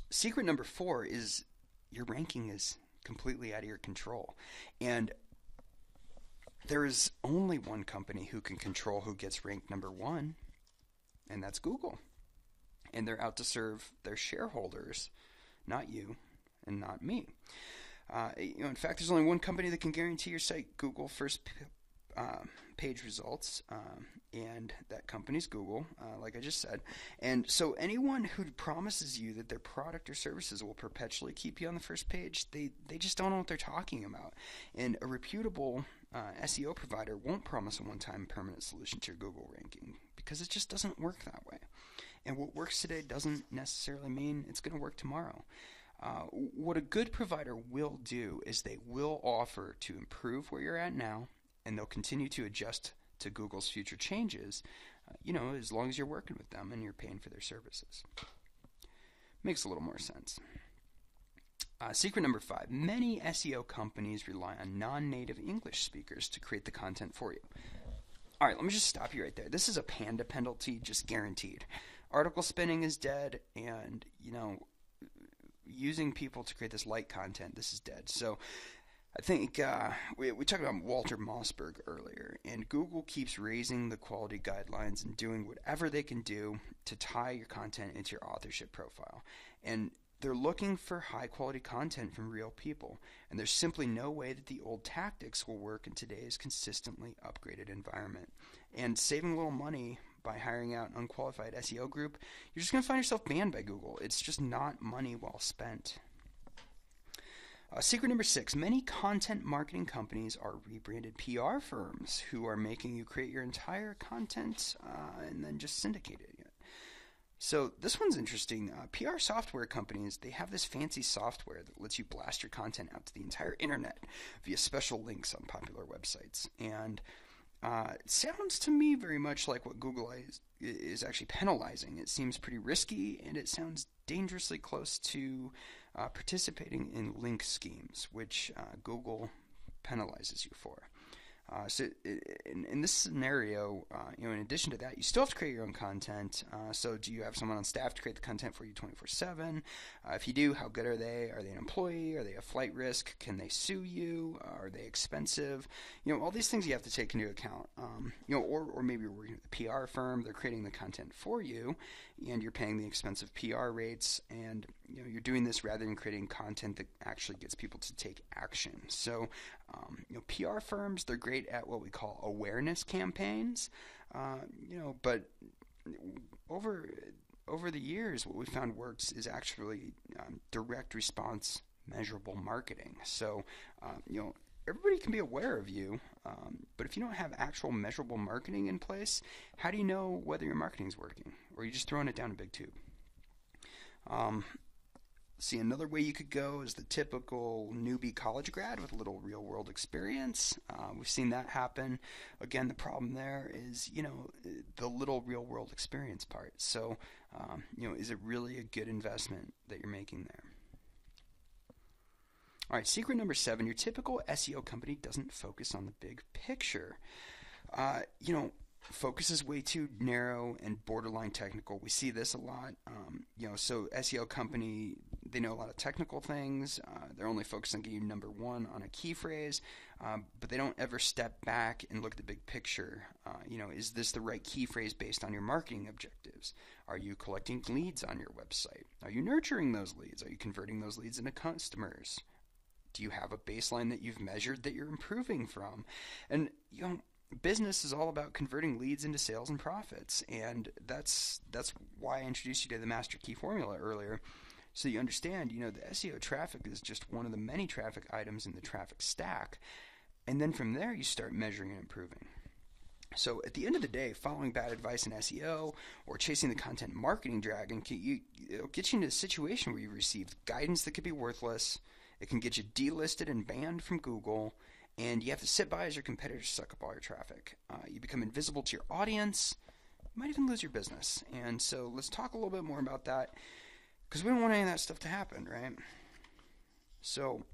Secret number four is your ranking is completely out of your control. And there is only one company who can control who gets ranked number one, and that's Google. And they're out to serve their shareholders, not you and not me. In fact, there's only one company that can guarantee your site Google first page results, and that company's Google, like I just said. And so anyone who promises you that their product or services will perpetually keep you on the first page, they just don't know what they're talking about. And a reputable SEO provider won't promise a one-time permanent solution to your Google ranking because it just doesn't work that way. And what works today doesn't necessarily mean it's going to work tomorrow. What a good provider will do is they will offer to improve where you're at now, and they'll continue to adjust to Google's future changes, as long as you're working with them and you're paying for their services. Makes a little more sense. Secret number five, many SEO companies rely on non-native English speakers to create the content for you. All right, let me just stop you right there. This is a panda penalty, just guaranteed. Article spinning is dead, and, using people to create this light content, this is dead. So I think we talked about Walter Mossberg earlier, and Google keeps raising the quality guidelines and doing whatever they can do to tie your content into your authorship profile. And they're looking for high-quality content from real people, and there's simply no way that the old tactics will work in today's consistently upgraded environment. And saving a little money by hiring out an unqualified SEO group, you're just going to find yourself banned by Google. It's just not money well spent. Secret number six, many content marketing companies are rebranded PR firms who are making you create your entire content and then just syndicate it. So this one's interesting. PR software companies, they have this fancy software that lets you blast your content out to the entire internet via special links on popular websites. And it sounds to me very much like what Google is actually penalizing. It seems pretty risky, and it sounds dangerously close to participating in link schemes, which Google penalizes you for. In this scenario, in addition to that, you still have to create your own content. So do you have someone on staff to create the content for you 24/7? If you do, how good are they? Are they an employee? Are they a flight risk? Can they sue you? Are they expensive? All these things you have to take into account. Or maybe you're working with a PR firm. They're creating the content for you, and you're paying the expensive PR rates. And you're doing this rather than creating content that actually gets people to take action. So, PR firms, they're great at what we call awareness campaigns, but over the years, what we found works is actually direct response, measurable marketing. So, everybody can be aware of you, but if you don't have actual measurable marketing in place, how do you know whether your marketing is working, or are you just throwing it down a big tube? See, another way you could go is the typical newbie college grad with a little real-world experience. We've seen that happen. Again, the problem there is, the little real-world experience part. So, is it really a good investment that you're making there? All right, secret number 7, your typical SEO company doesn't focus on the big picture. Focus is way too narrow and borderline technical. We see this a lot. So SEO company, they know a lot of technical things. They're only focused on getting you number 1 on a key phrase, but they don't ever step back and look at the big picture. Is this the right key phrase based on your marketing objectives? Are you collecting leads on your website? Are you nurturing those leads? Are you converting those leads into customers? Do you have a baseline that you've measured that you're improving from? And, business is all about converting leads into sales and profits, and that's why I introduced you to the master key formula earlier, so you understand, the SEO traffic is just one of the many traffic items in the traffic stack, and then from there you start measuring and improving. So at the end of the day, following bad advice in SEO or chasing the content marketing dragon it'll get you into a situation where you receive guidance that could be worthless. It can get you delisted and banned from Google, and you have to sit by as your competitors suck up all your traffic. You become invisible to your audience. You might even lose your business. And so let's talk a little bit more about that, because we don't want any of that stuff to happen, right? So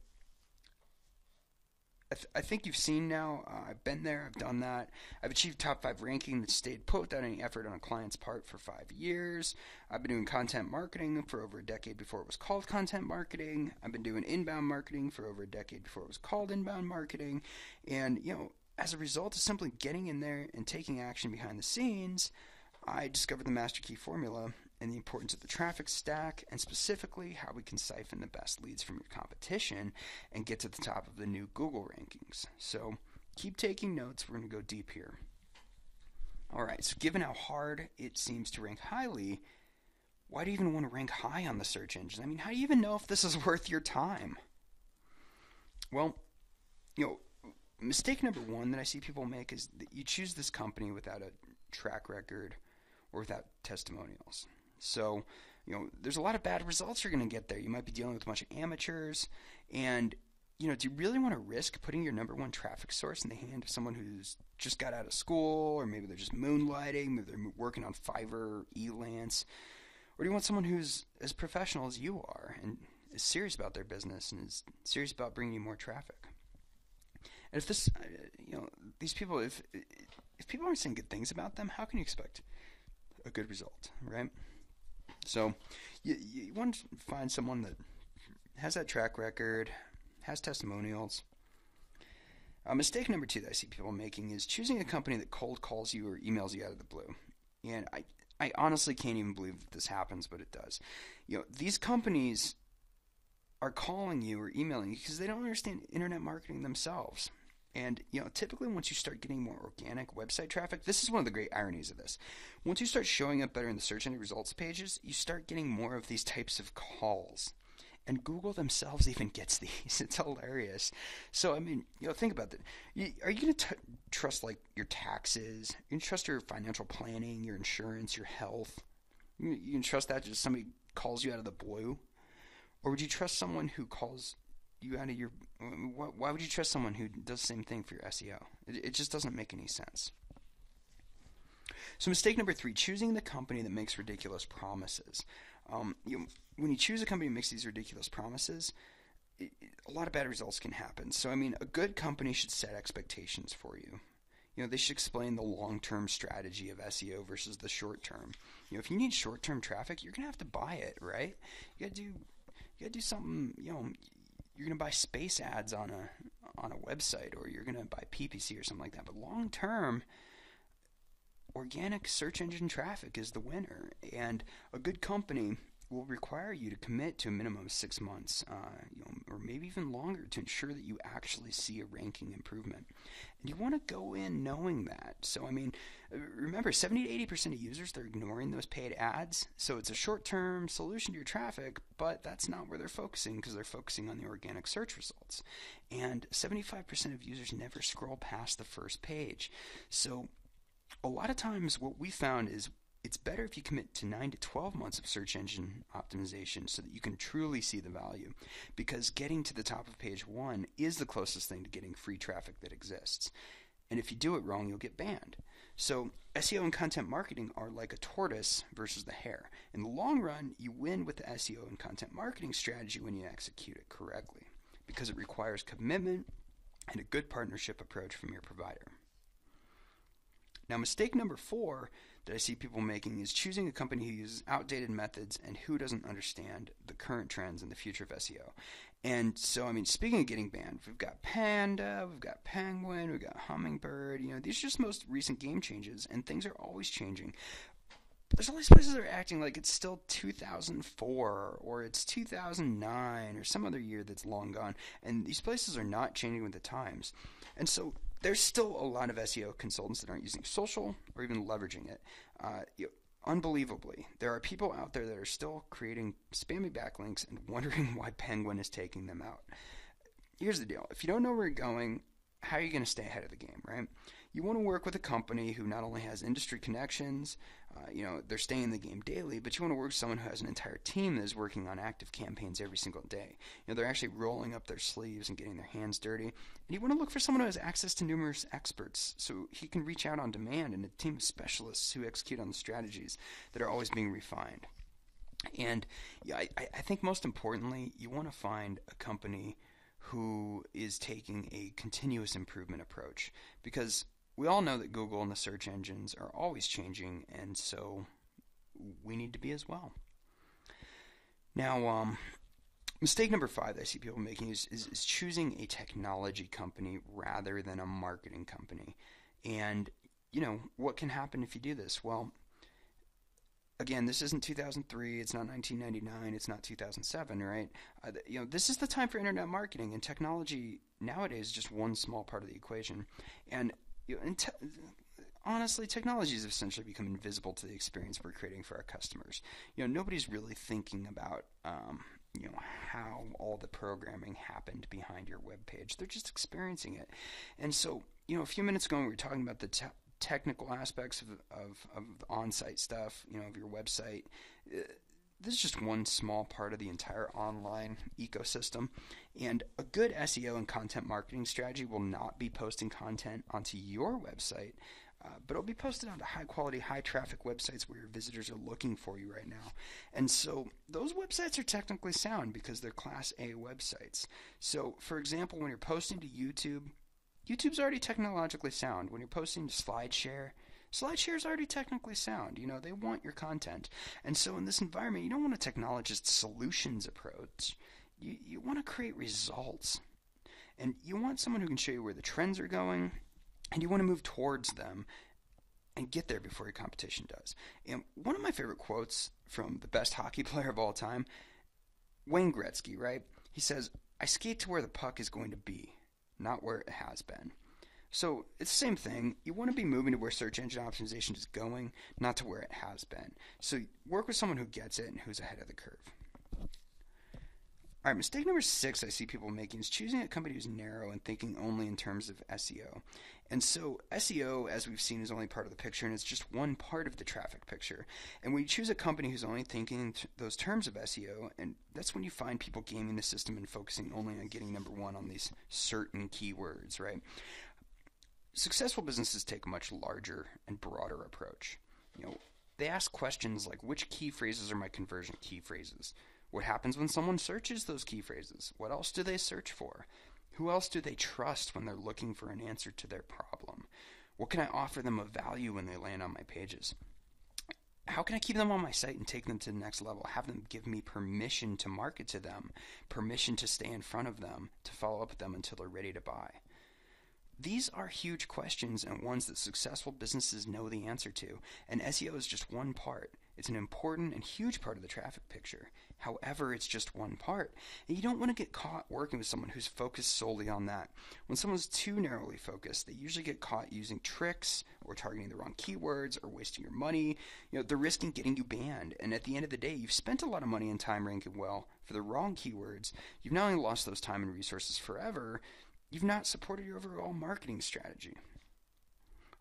I think you've seen now, I've been there, I've done that. I've achieved top 5 ranking that stayed put without any effort on a client's part for 5 years. I've been doing content marketing for over a decade before it was called content marketing. I've been doing inbound marketing for over a decade before it was called inbound marketing. And, as a result of simply getting in there and taking action behind the scenes, I discovered the master key formula and the importance of the traffic stack, and specifically how we can siphon the best leads from your competition and get to the top of the new Google rankings. So keep taking notes. We're going to go deep here. All right, so given how hard it seems to rank highly, why do you even want to rank high on the search engine? I mean, how do you even know if this is worth your time? Well, mistake number 1 that I see people make is that you choose this company without a track record or without testimonials. So, there's a lot of bad results you're going to get there. You might be dealing with a bunch of amateurs, and, do you really want to risk putting your number 1 traffic source in the hand of someone who's just got out of school, or maybe they're just moonlighting, maybe they're working on Fiverr, Elance, or do you want someone who's as professional as you are and is serious about their business and is serious about bringing you more traffic? And if this, these people, if people aren't saying good things about them, how can you expect a good result, right? So you want to find someone that has that track record, has testimonials. Mistake number 2 that I see people making is choosing a company that cold calls you or emails you out of the blue. And I honestly can't even believe that this happens, but it does. These companies are calling you or emailing you because they don't understand internet marketing themselves. And, typically once you start getting more organic website traffic, this is one of the great ironies of this. Once you start showing up better in the search engine results pages, you start getting more of these types of calls. And Google themselves even gets these. It's hilarious. So, I mean, think about that. Are you going to trust, your taxes? Are you going to trust your financial planning, your insurance, your health? You can trust that just somebody calls you out of the blue? Or would you trust someone who calls you out of your... Why would you trust someone who does the same thing for your SEO? It just doesn't make any sense. So mistake number 3, choosing the company that makes ridiculous promises. When you choose a company that makes these ridiculous promises, a lot of bad results can happen. So, I mean, a good company should set expectations for you. They should explain the long-term strategy of SEO versus the short-term. If you need short-term traffic, you're gonna have to buy it, right? You gotta do something. You're gonna buy space ads on a website, or you're gonna buy PPC or something like that. But long-term, organic search engine traffic is the winner, and a good company will require you to commit to a minimum of 6 months, or maybe even longer, to ensure that you actually see a ranking improvement. And you want to go in knowing that. So, I mean, remember, 70 to 80% of users, they're ignoring those paid ads. So it's a short-term solution to your traffic, but that's not where they're focusing, because they're focusing on the organic search results. And 75% of users never scroll past the first page. So a lot of times what we found is it's better if you commit to 9 to 12 months of search engine optimization so that you can truly see the value, because getting to the top of page 1 is the closest thing to getting free traffic that exists. And if you do it wrong, you'll get banned. So SEO and content marketing are like a tortoise versus the hare. In the long run, you win with the SEO and content marketing strategy when you execute it correctly, because it requires commitment and a good partnership approach from your provider. Now, mistake number 4 that I see people making is choosing a company who uses outdated methods and who doesn't understand the current trends and the future of SEO. And so, I mean, speaking of getting banned, we've got Panda, we've got Penguin, we've got Hummingbird. These are just most recent game changes, and things are always changing. There's all these places that are acting like it's still 2004 or it's 2009 or some other year that's long gone, and these places are not changing with the times. And so there's still a lot of SEO consultants that aren't using social or even leveraging it. Unbelievably, there are people out there that are still creating spammy backlinks and wondering why Penguin is taking them out. Here's the deal. If you don't know where you're going, how are you going to stay ahead of the game, right? You want to work with a company who not only has industry connections, they're staying in the game daily, but you want to work with someone who has an entire team that is working on active campaigns every single day. They're actually rolling up their sleeves and getting their hands dirty. And you want to look for someone who has access to numerous experts so he can reach out on demand, and a team of specialists who execute on the strategies that are always being refined. And I think most importantly, you want to find a company who is taking a continuous improvement approach, because we all know that Google and the search engines are always changing, and so we need to be as well. Now, mistake number 5 that I see people making is choosing a technology company rather than a marketing company. And, what can happen if you do this? Well, again, this isn't 2003, it's not 1999, it's not 2007, right? This is the time for internet marketing, and technology nowadays is just one small part of the equation. And honestly, technology has essentially become invisible to the experience we're creating for our customers. Nobody's really thinking about how all the programming happened behind your web page. They're just experiencing it. And so, a few minutes ago we were talking about the technical aspects of the on-site stuff, of your website. This is just one small part of the entire online ecosystem. And a good SEO and content marketing strategy will not be posting content onto your website, but it'll be posted onto high-quality, high-traffic websites where your visitors are looking for you right now. And so those websites are technically sound because they're Class A websites. So, for example, when you're posting to YouTube, YouTube's already technologically sound. When you're posting to SlideShare is already technically sound. They want your content. And so in this environment, you don't want a technologist solutions approach. You want to create results. And you want someone who can show you where the trends are going, and you want to move towards them and get there before your competition does. And one of my favorite quotes from the best hockey player of all time, Wayne Gretzky, right? He says, "I skate to where the puck is going to be, not where it has been." So it's the same thing. You want to be moving to where search engine optimization is going, not to where it has been. So work with someone who gets it and who's ahead of the curve. All right, mistake number 6 I see people making is choosing a company who's narrow and thinking only in terms of SEO. And so SEO, as we've seen, is only part of the picture, and it's just one part of the traffic picture. And when you choose a company who's only thinking in those terms of SEO, and that's when you find people gaming the system and focusing only on getting number 1 on these certain keywords, right? Successful businesses take a much larger and broader approach. They ask questions like, which key phrases are my conversion key phrases? What happens when someone searches those key phrases? What else do they search for? Who else do they trust when they're looking for an answer to their problem? What can I offer them of value when they land on my pages? How can I keep them on my site and take them to the next level? Have them give me permission to market to them, permission to stay in front of them, to follow up with them until they're ready to buy. These are huge questions and ones that successful businesses know the answer to, and SEO is just one part. It's an important and huge part of the traffic picture. However, it's just one part, and you don't want to get caught working with someone who's focused solely on that. When someone's too narrowly focused, they usually get caught using tricks or targeting the wrong keywords or wasting your money. They're risking getting you banned, and at the end of the day, you've spent a lot of money and time ranking well for the wrong keywords. You've not only lost those time and resources forever, you've not supported your overall marketing strategy.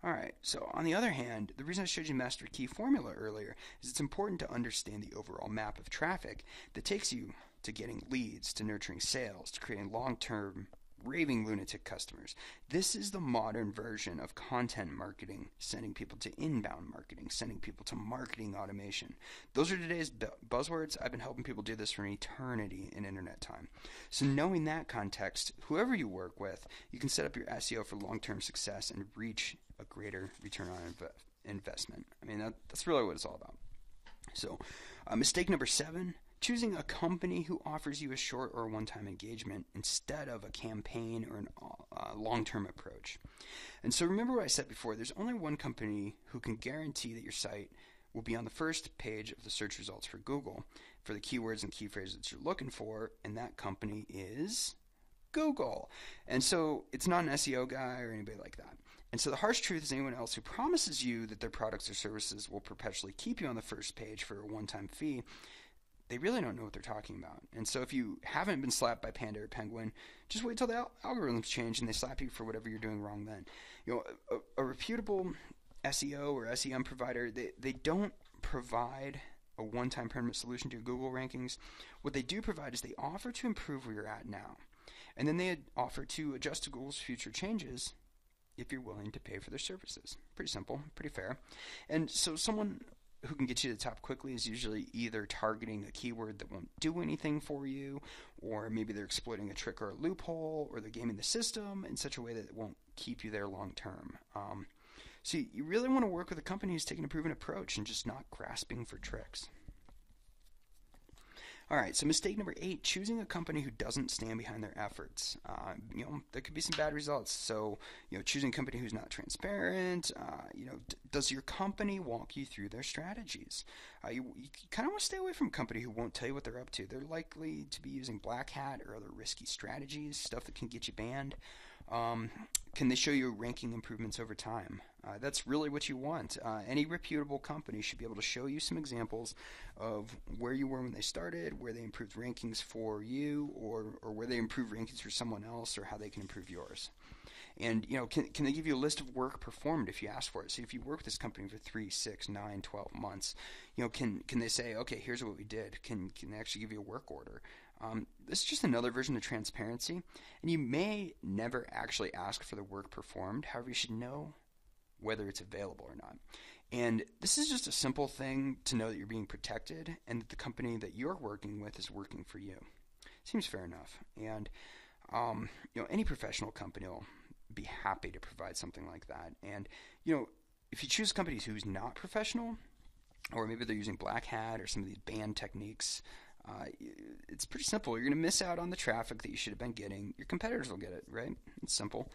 Alright, so on the other hand, the reason I showed you Master Key Formula earlier is it's important to understand the overall map of traffic that takes you to getting leads, to nurturing sales, to creating long-term raving lunatic customers. This is the modern version of content marketing, sending people to inbound marketing, sending people to marketing automation. Those are today's buzzwords. I've been helping people do this for an eternity in internet time. So knowing that context, whoever you work with, you can set up your SEO for long-term success and reach a greater return on investment. I mean, that's really what it's all about. So mistake number 7, choosing a company who offers you a short or one-time engagement instead of a campaign or a long-term approach. And so remember what I said before, there's only one company who can guarantee that your site will be on the first page of the search results for Google for the keywords and key phrases that you're looking for, and that company is Google. And so it's not an SEO guy or anybody like that. And so the harsh truth is anyone else who promises you that their products or services will perpetually keep you on the first page for a one-time fee, they really don't know what they're talking about. And so if you haven't been slapped by Panda or Penguin, just wait till the algorithms change and they slap you for whatever you're doing wrong then. A reputable SEO or SEM provider, they don't provide a one-time permanent solution to your Google rankings. What they do provide is they offer to improve where you're at now. And then they offer to adjust to Google's future changes if you're willing to pay for their services. Pretty simple, pretty fair. And so someone who can get you to the top quickly is usually either targeting a keyword that won't do anything for you, or maybe they're exploiting a trick or a loophole, or they're gaming the system in such a way that it won't keep you there long term. So you really want to work with a company who's taking a proven approach and just not grasping for tricks. All right, so mistake number 8, choosing a company who doesn't stand behind their efforts. There could be some bad results. So, choosing a company who's not transparent. Does your company walk you through their strategies? You kind of want to stay away from a company who won't tell you what they're up to. They're likely to be using black hat or other risky strategies, stuff that can get you banned. Can they show you ranking improvements over time? That's really what you want. Any reputable company should be able to show you some examples of where you were when they started, where they improved rankings for you, or where they improved rankings for someone else, or how they can improve yours. And can they give you a list of work performed if you ask for it? So if you work with this company for 3, 6, 9, 12 months, can they say, okay, here's what we did? Can they actually give you a work order? This is just another version of transparency, and you may never actually ask for the work performed. However, you should know whether it's available or not. And this is just a simple thing to know that you're being protected and that the company that you're working with is working for you. Seems fair enough. And any professional company will be happy to provide something like that. And if you choose companies who's not professional, or maybe they're using black hat or some of these banned techniques, it's pretty simple. You're going to miss out on the traffic that you should have been getting. Your competitors will get it, right? It's simple.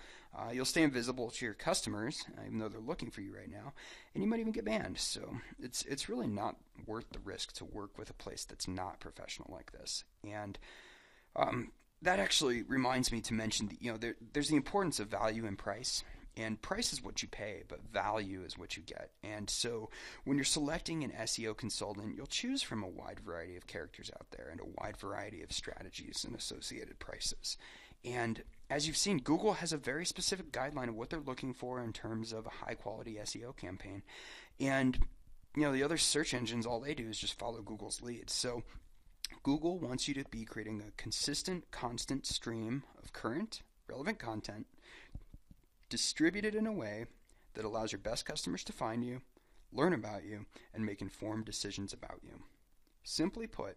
You'll stay invisible to your customers, even though they're looking for you right now, and you might even get banned. So it's really not worth the risk to work with a place that's not professional like this. And that actually reminds me to mention that there's the importance of value and price. And price is what you pay, but value is what you get. And so when you're selecting an SEO consultant, you'll choose from a wide variety of characters out there and a wide variety of strategies and associated prices. And as you've seen, Google has a very specific guideline of what they're looking for in terms of a high-quality SEO campaign. And the other search engines, all they do is just follow Google's lead. So Google wants you to be creating a consistent, constant stream of current, relevant content distributed in a way that allows your best customers to find you, learn about you, and make informed decisions about you. Simply put,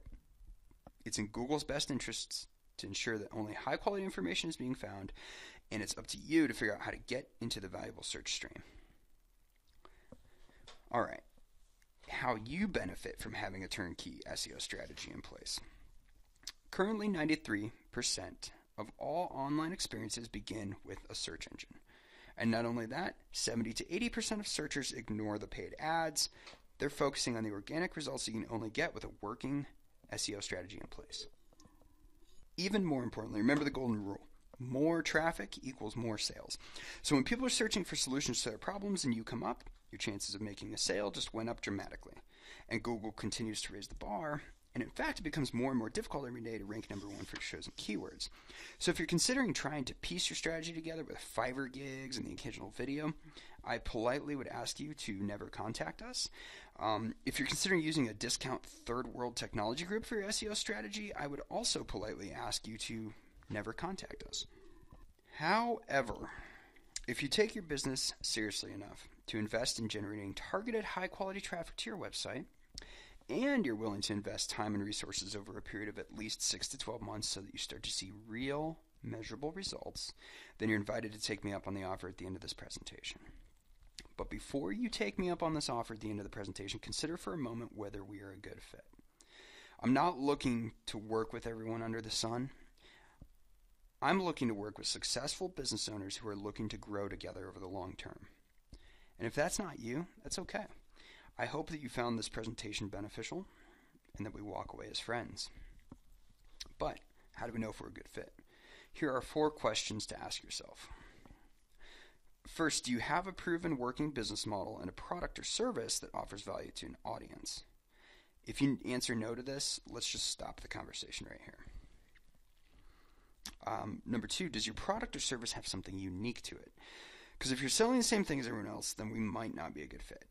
It's in Google's best interests to ensure that only high quality information is being found, and it's up to you to figure out how to get into the valuable search stream. All right, how you benefit from having a turnkey SEO strategy in place. Currently, 93% of all online experiences begin with a search engine. And not only that, 70 to 80% of searchers ignore the paid ads. They're focusing on the organic results that you can only get with a working SEO strategy in place. Even more importantly, remember the golden rule. More traffic equals more sales. So when people are searching for solutions to their problems and you come up, your chances of making a sale just went up dramatically. And Google continues to raise the bar. And in fact, it becomes more and more difficult every day to rank number one for chosen keywords. So if you're considering trying to piece your strategy together with Fiverr gigs and the occasional video, I politely would ask you to never contact us. If you're considering using a discount third world technology group for your SEO strategy, I would also politely ask you to never contact us. However, if you take your business seriously enough to invest in generating targeted high-quality traffic to your website, and you're willing to invest time and resources over a period of at least 6 to 12 months so that you start to see real, measurable results, then you're invited to take me up on the offer at the end of this presentation. But before you take me up on this offer at the end of the presentation, consider for a moment whether we are a good fit. I'm not looking to work with everyone under the sun. I'm looking to work with successful business owners who are looking to grow together over the long term. And if that's not you, that's okay. I hope that you found this presentation beneficial and that we walk away as friends. But how do we know if we're a good fit? Here are 4 questions to ask yourself. First, do you have a proven working business model and a product or service that offers value to an audience? If you answer no to this, let's just stop the conversation right here. Number 2, does your product or service have something unique to it? Because if you're selling the same thing as everyone else, then we might not be a good fit.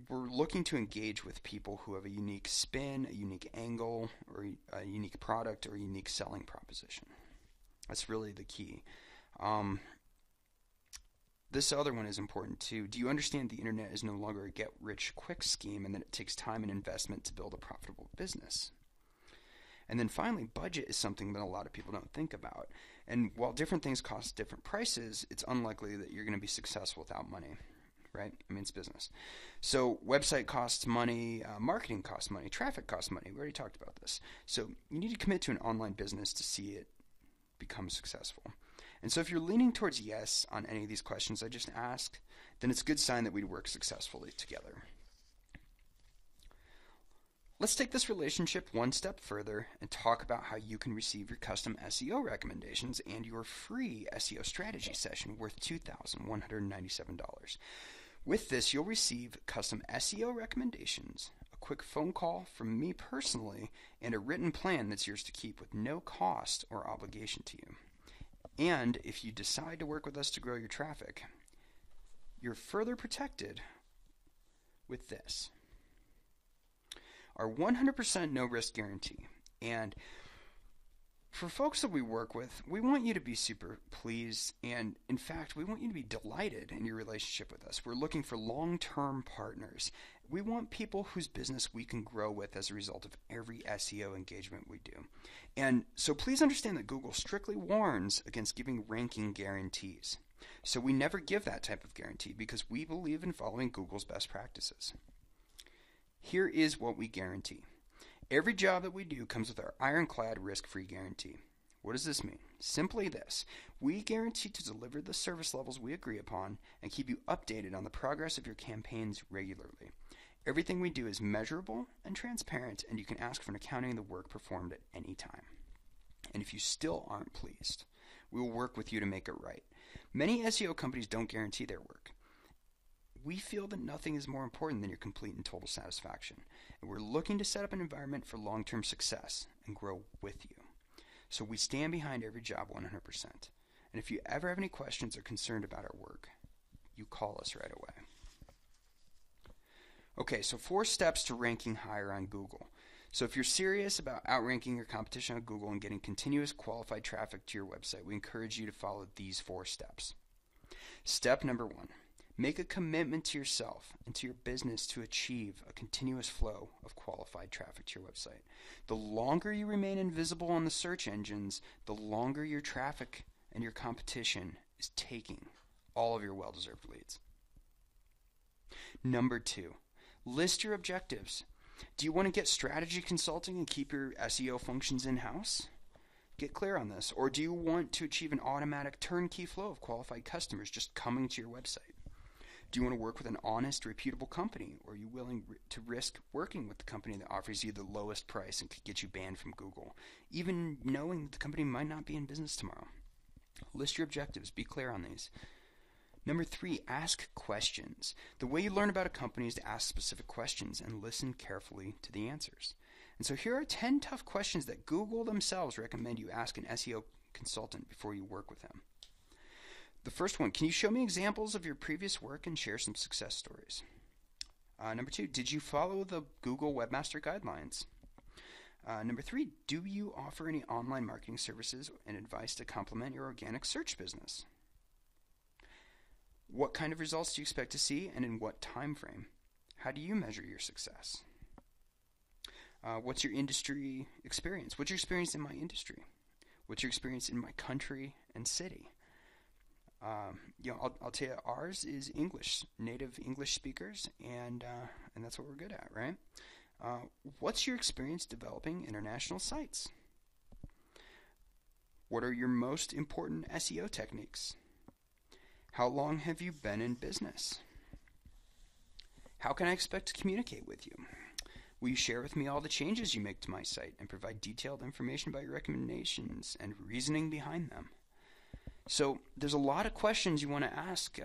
We're looking to engage with people who have a unique spin, a unique angle, or a unique product, or a unique selling proposition. That's really the key. This other one is important too. Do you understand the internet is no longer a get-rich-quick scheme and that it takes time and investment to build a profitable business? And then finally, budget is something that a lot of people don't think about. And while different things cost different prices, it's unlikely that you're going to be successful without money, right? I mean, it's business. So website costs money, marketing costs money, traffic costs money. We already talked about this. So you need to commit to an online business to see it become successful. And so if you're leaning towards yes on any of these questions I just asked, then it's a good sign that we'd work successfully together. Let's take this relationship one step further and talk about how you can receive your custom SEO recommendations and your free SEO strategy session worth $2,197. With this, you'll receive custom SEO recommendations, a quick phone call from me personally, and a written plan that's yours to keep with no cost or obligation to you. And if you decide to work with us to grow your traffic, you're further protected with this. Our 100% no-risk guarantee. And for folks that we work with, we want you to be super pleased, and in fact, we want you to be delighted in your relationship with us. We're looking for long-term partners. We want people whose business we can grow with as a result of every SEO engagement we do. And so please understand that Google strictly warns against giving ranking guarantees. So we never give that type of guarantee because we believe in following Google's best practices. Here is what we guarantee. Every job that we do comes with our ironclad risk-free guarantee. What does this mean? Simply this. We guarantee to deliver the service levels we agree upon and keep you updated on the progress of your campaigns regularly. Everything we do is measurable and transparent, and you can ask for an accounting of the work performed at any time. And if you still aren't pleased, we will work with you to make it right. Many SEO companies don't guarantee their work. We feel that nothing is more important than your complete and total satisfaction. And we're looking to set up an environment for long-term success and grow with you. So we stand behind every job 100%. And if you ever have any questions or concerned about our work, you call us right away. Okay, so 4 steps to ranking higher on Google. So if you're serious about outranking your competition on Google and getting continuous qualified traffic to your website, we encourage you to follow these 4 steps. Step number 1. Make a commitment to yourself and to your business to achieve a continuous flow of qualified traffic to your website. The longer you remain invisible on the search engines, the longer your traffic and your competition is taking all of your well-deserved leads. Number 2, list your objectives. Do you want to get strategy consulting and keep your SEO functions in-house? Get clear on this. Or do you want to achieve an automatic turnkey flow of qualified customers just coming to your website? Do you want to work with an honest, reputable company, or are you willing to risk working with the company that offers you the lowest price and could get you banned from Google, even knowing that the company might not be in business tomorrow? List your objectives. Be clear on these. Number 3, ask questions. The way you learn about a company is to ask specific questions and listen carefully to the answers. And so here are 10 tough questions that Google themselves recommend you ask an SEO consultant before you work with them. The first one, can you show me examples of your previous work and share some success stories? Number 2, did you follow the Google Webmaster Guidelines? Number 3, do you offer any online marketing services and advice to complement your organic search business? What kind of results do you expect to see and in what time frame? How do you measure your success? What's your industry experience? What's your experience in my industry? What's your experience in my country and city? I'll tell you, ours is English, native English speakers, and that's what we're good at, right? What's your experience developing international sites? What are your most important SEO techniques? How long have you been in business? How can I expect to communicate with you? Will you share with me all the changes you make to my site and provide detailed information about your recommendations and reasoning behind them? So there's a lot of questions you want to ask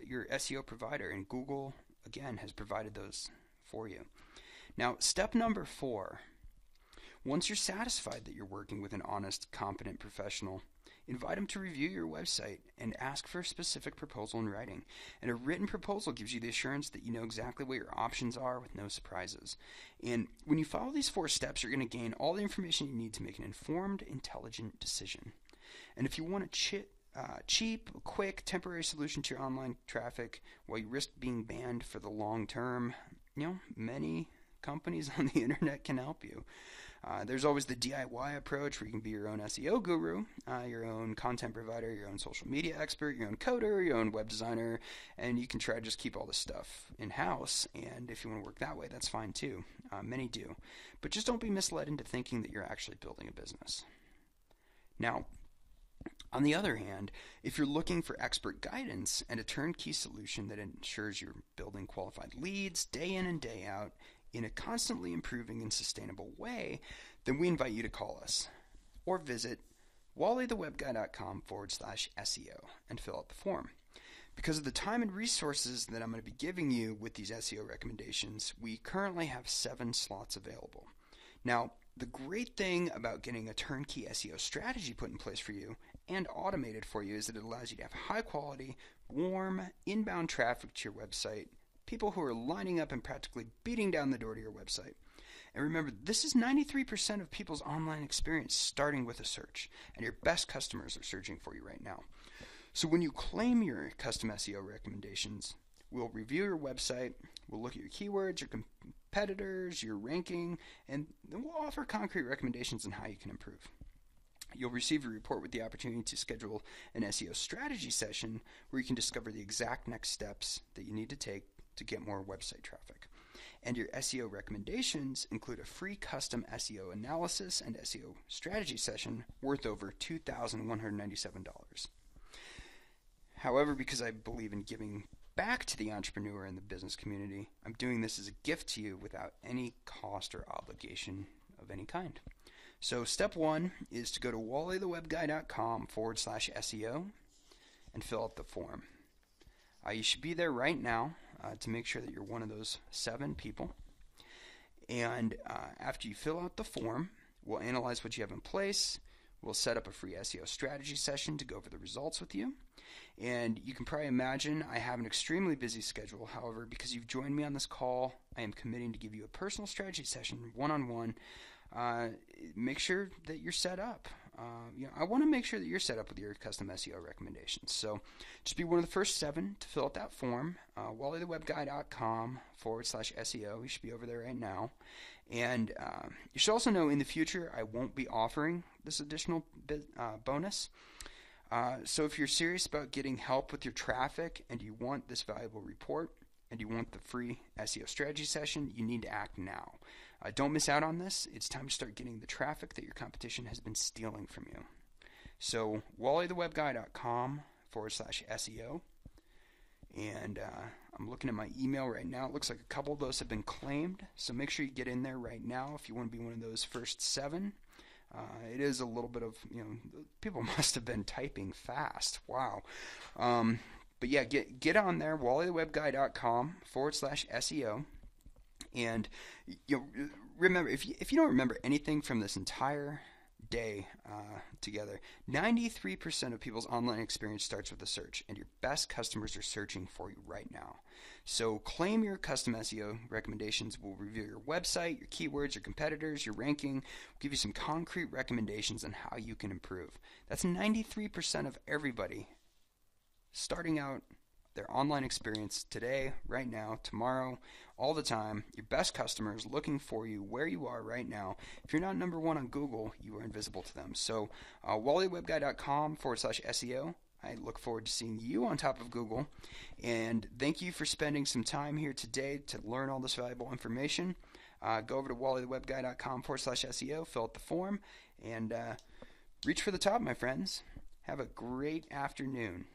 your SEO provider, and Google, again, has provided those for you. Now, step number 4, once you're satisfied that you're working with an honest, competent professional, invite them to review your website and ask for a specific proposal in writing. And a written proposal gives you the assurance that you know exactly what your options are with no surprises. And when you follow these 4 steps, you're going to gain all the information you need to make an informed, intelligent decision. And if you want a cheap, quick, temporary solution to your online traffic while you risk being banned for the long term, many companies on the internet can help you. There's always the DIY approach where you can be your own SEO guru, your own content provider, your own social media expert, your own coder, your own web designer, and you can try to just keep all this stuff in-house. And if you want to work that way, that's fine too. Many do. But just don't be misled into thinking that you're actually building a business. Now, on the other hand, if you're looking for expert guidance and a turnkey solution that ensures you're building qualified leads day in and day out in a constantly improving and sustainable way, then we invite you to call us or visit wallythewebguy.com/SEO and fill out the form. Because of the time and resources that I'm going to be giving you with these SEO recommendations, we currently have 7 slots available. Now, the great thing about getting a turnkey SEO strategy put in place for you and automated for you is that it allows you to have high quality, warm, inbound traffic to your website, people who are lining up and practically beating down the door to your website. And remember, this is 93% of people's online experience starting with a search, and your best customers are searching for you right now. So when you claim your custom SEO recommendations, we'll review your website, we'll look at your keywords, your competitors, your ranking, and then we'll offer concrete recommendations on how you can improve. You'll receive a report with the opportunity to schedule an SEO strategy session where you can discover the exact next steps that you need to take to get more website traffic. And your SEO recommendations include a free custom SEO analysis and SEO strategy session worth over $2,197. However, because I believe in giving back to the entrepreneur and the business community, I'm doing this as a gift to you without any cost or obligation of any kind. So step 1 is to go to wallythewebguy.com/SEO and fill out the form. You should be there right now to make sure that you're one of those 7 people. And after you fill out the form, we'll analyze what you have in place. We'll set up a free SEO strategy session to go over the results with you. And you can probably imagine I have an extremely busy schedule. However, because you've joined me on this call, I am committing to give you a personal strategy session one-on-one. Make sure that you're set up. I want to make sure that you're set up with your custom SEO recommendations. So just be one of the first 7 to fill out that form. wallythewebguy.com/SEO. You should be over there right now. And you should also know in the future I won't be offering this additional bonus. So if you're serious about getting help with your traffic and you want this valuable report and you want the free SEO strategy session, you need to act now. Don't miss out on this. It's time to start getting the traffic that your competition has been stealing from you. So wallythewebguy.com/SEO. And I'm looking at my email right now. It looks like a couple of those have been claimed. So make sure you get in there right now if you want to be one of those first 7. It is a little bit of, people must have been typing fast. Wow. But yeah, get on there, wallythewebguy.com/SEO. And remember, if you don't remember anything from this entire day together, 93% of people's online experience starts with a search, and your best customers are searching for you right now. So claim your custom SEO recommendations. We'll review your website, your keywords, your competitors, your ranking. We'll give you some concrete recommendations on how you can improve. That's 93% of everybody starting out their online experience today, right now, tomorrow, all the time. Your best customers looking for you where you are right now. If you're not number 1 on Google, you are invisible to them. So wallythewebguy.com/SEO. I look forward to seeing you on top of Google. And thank you for spending some time here today to learn all this valuable information. Go over to wallythewebguy.com/SEO, fill out the form, and reach for the top, my friends. Have a great afternoon.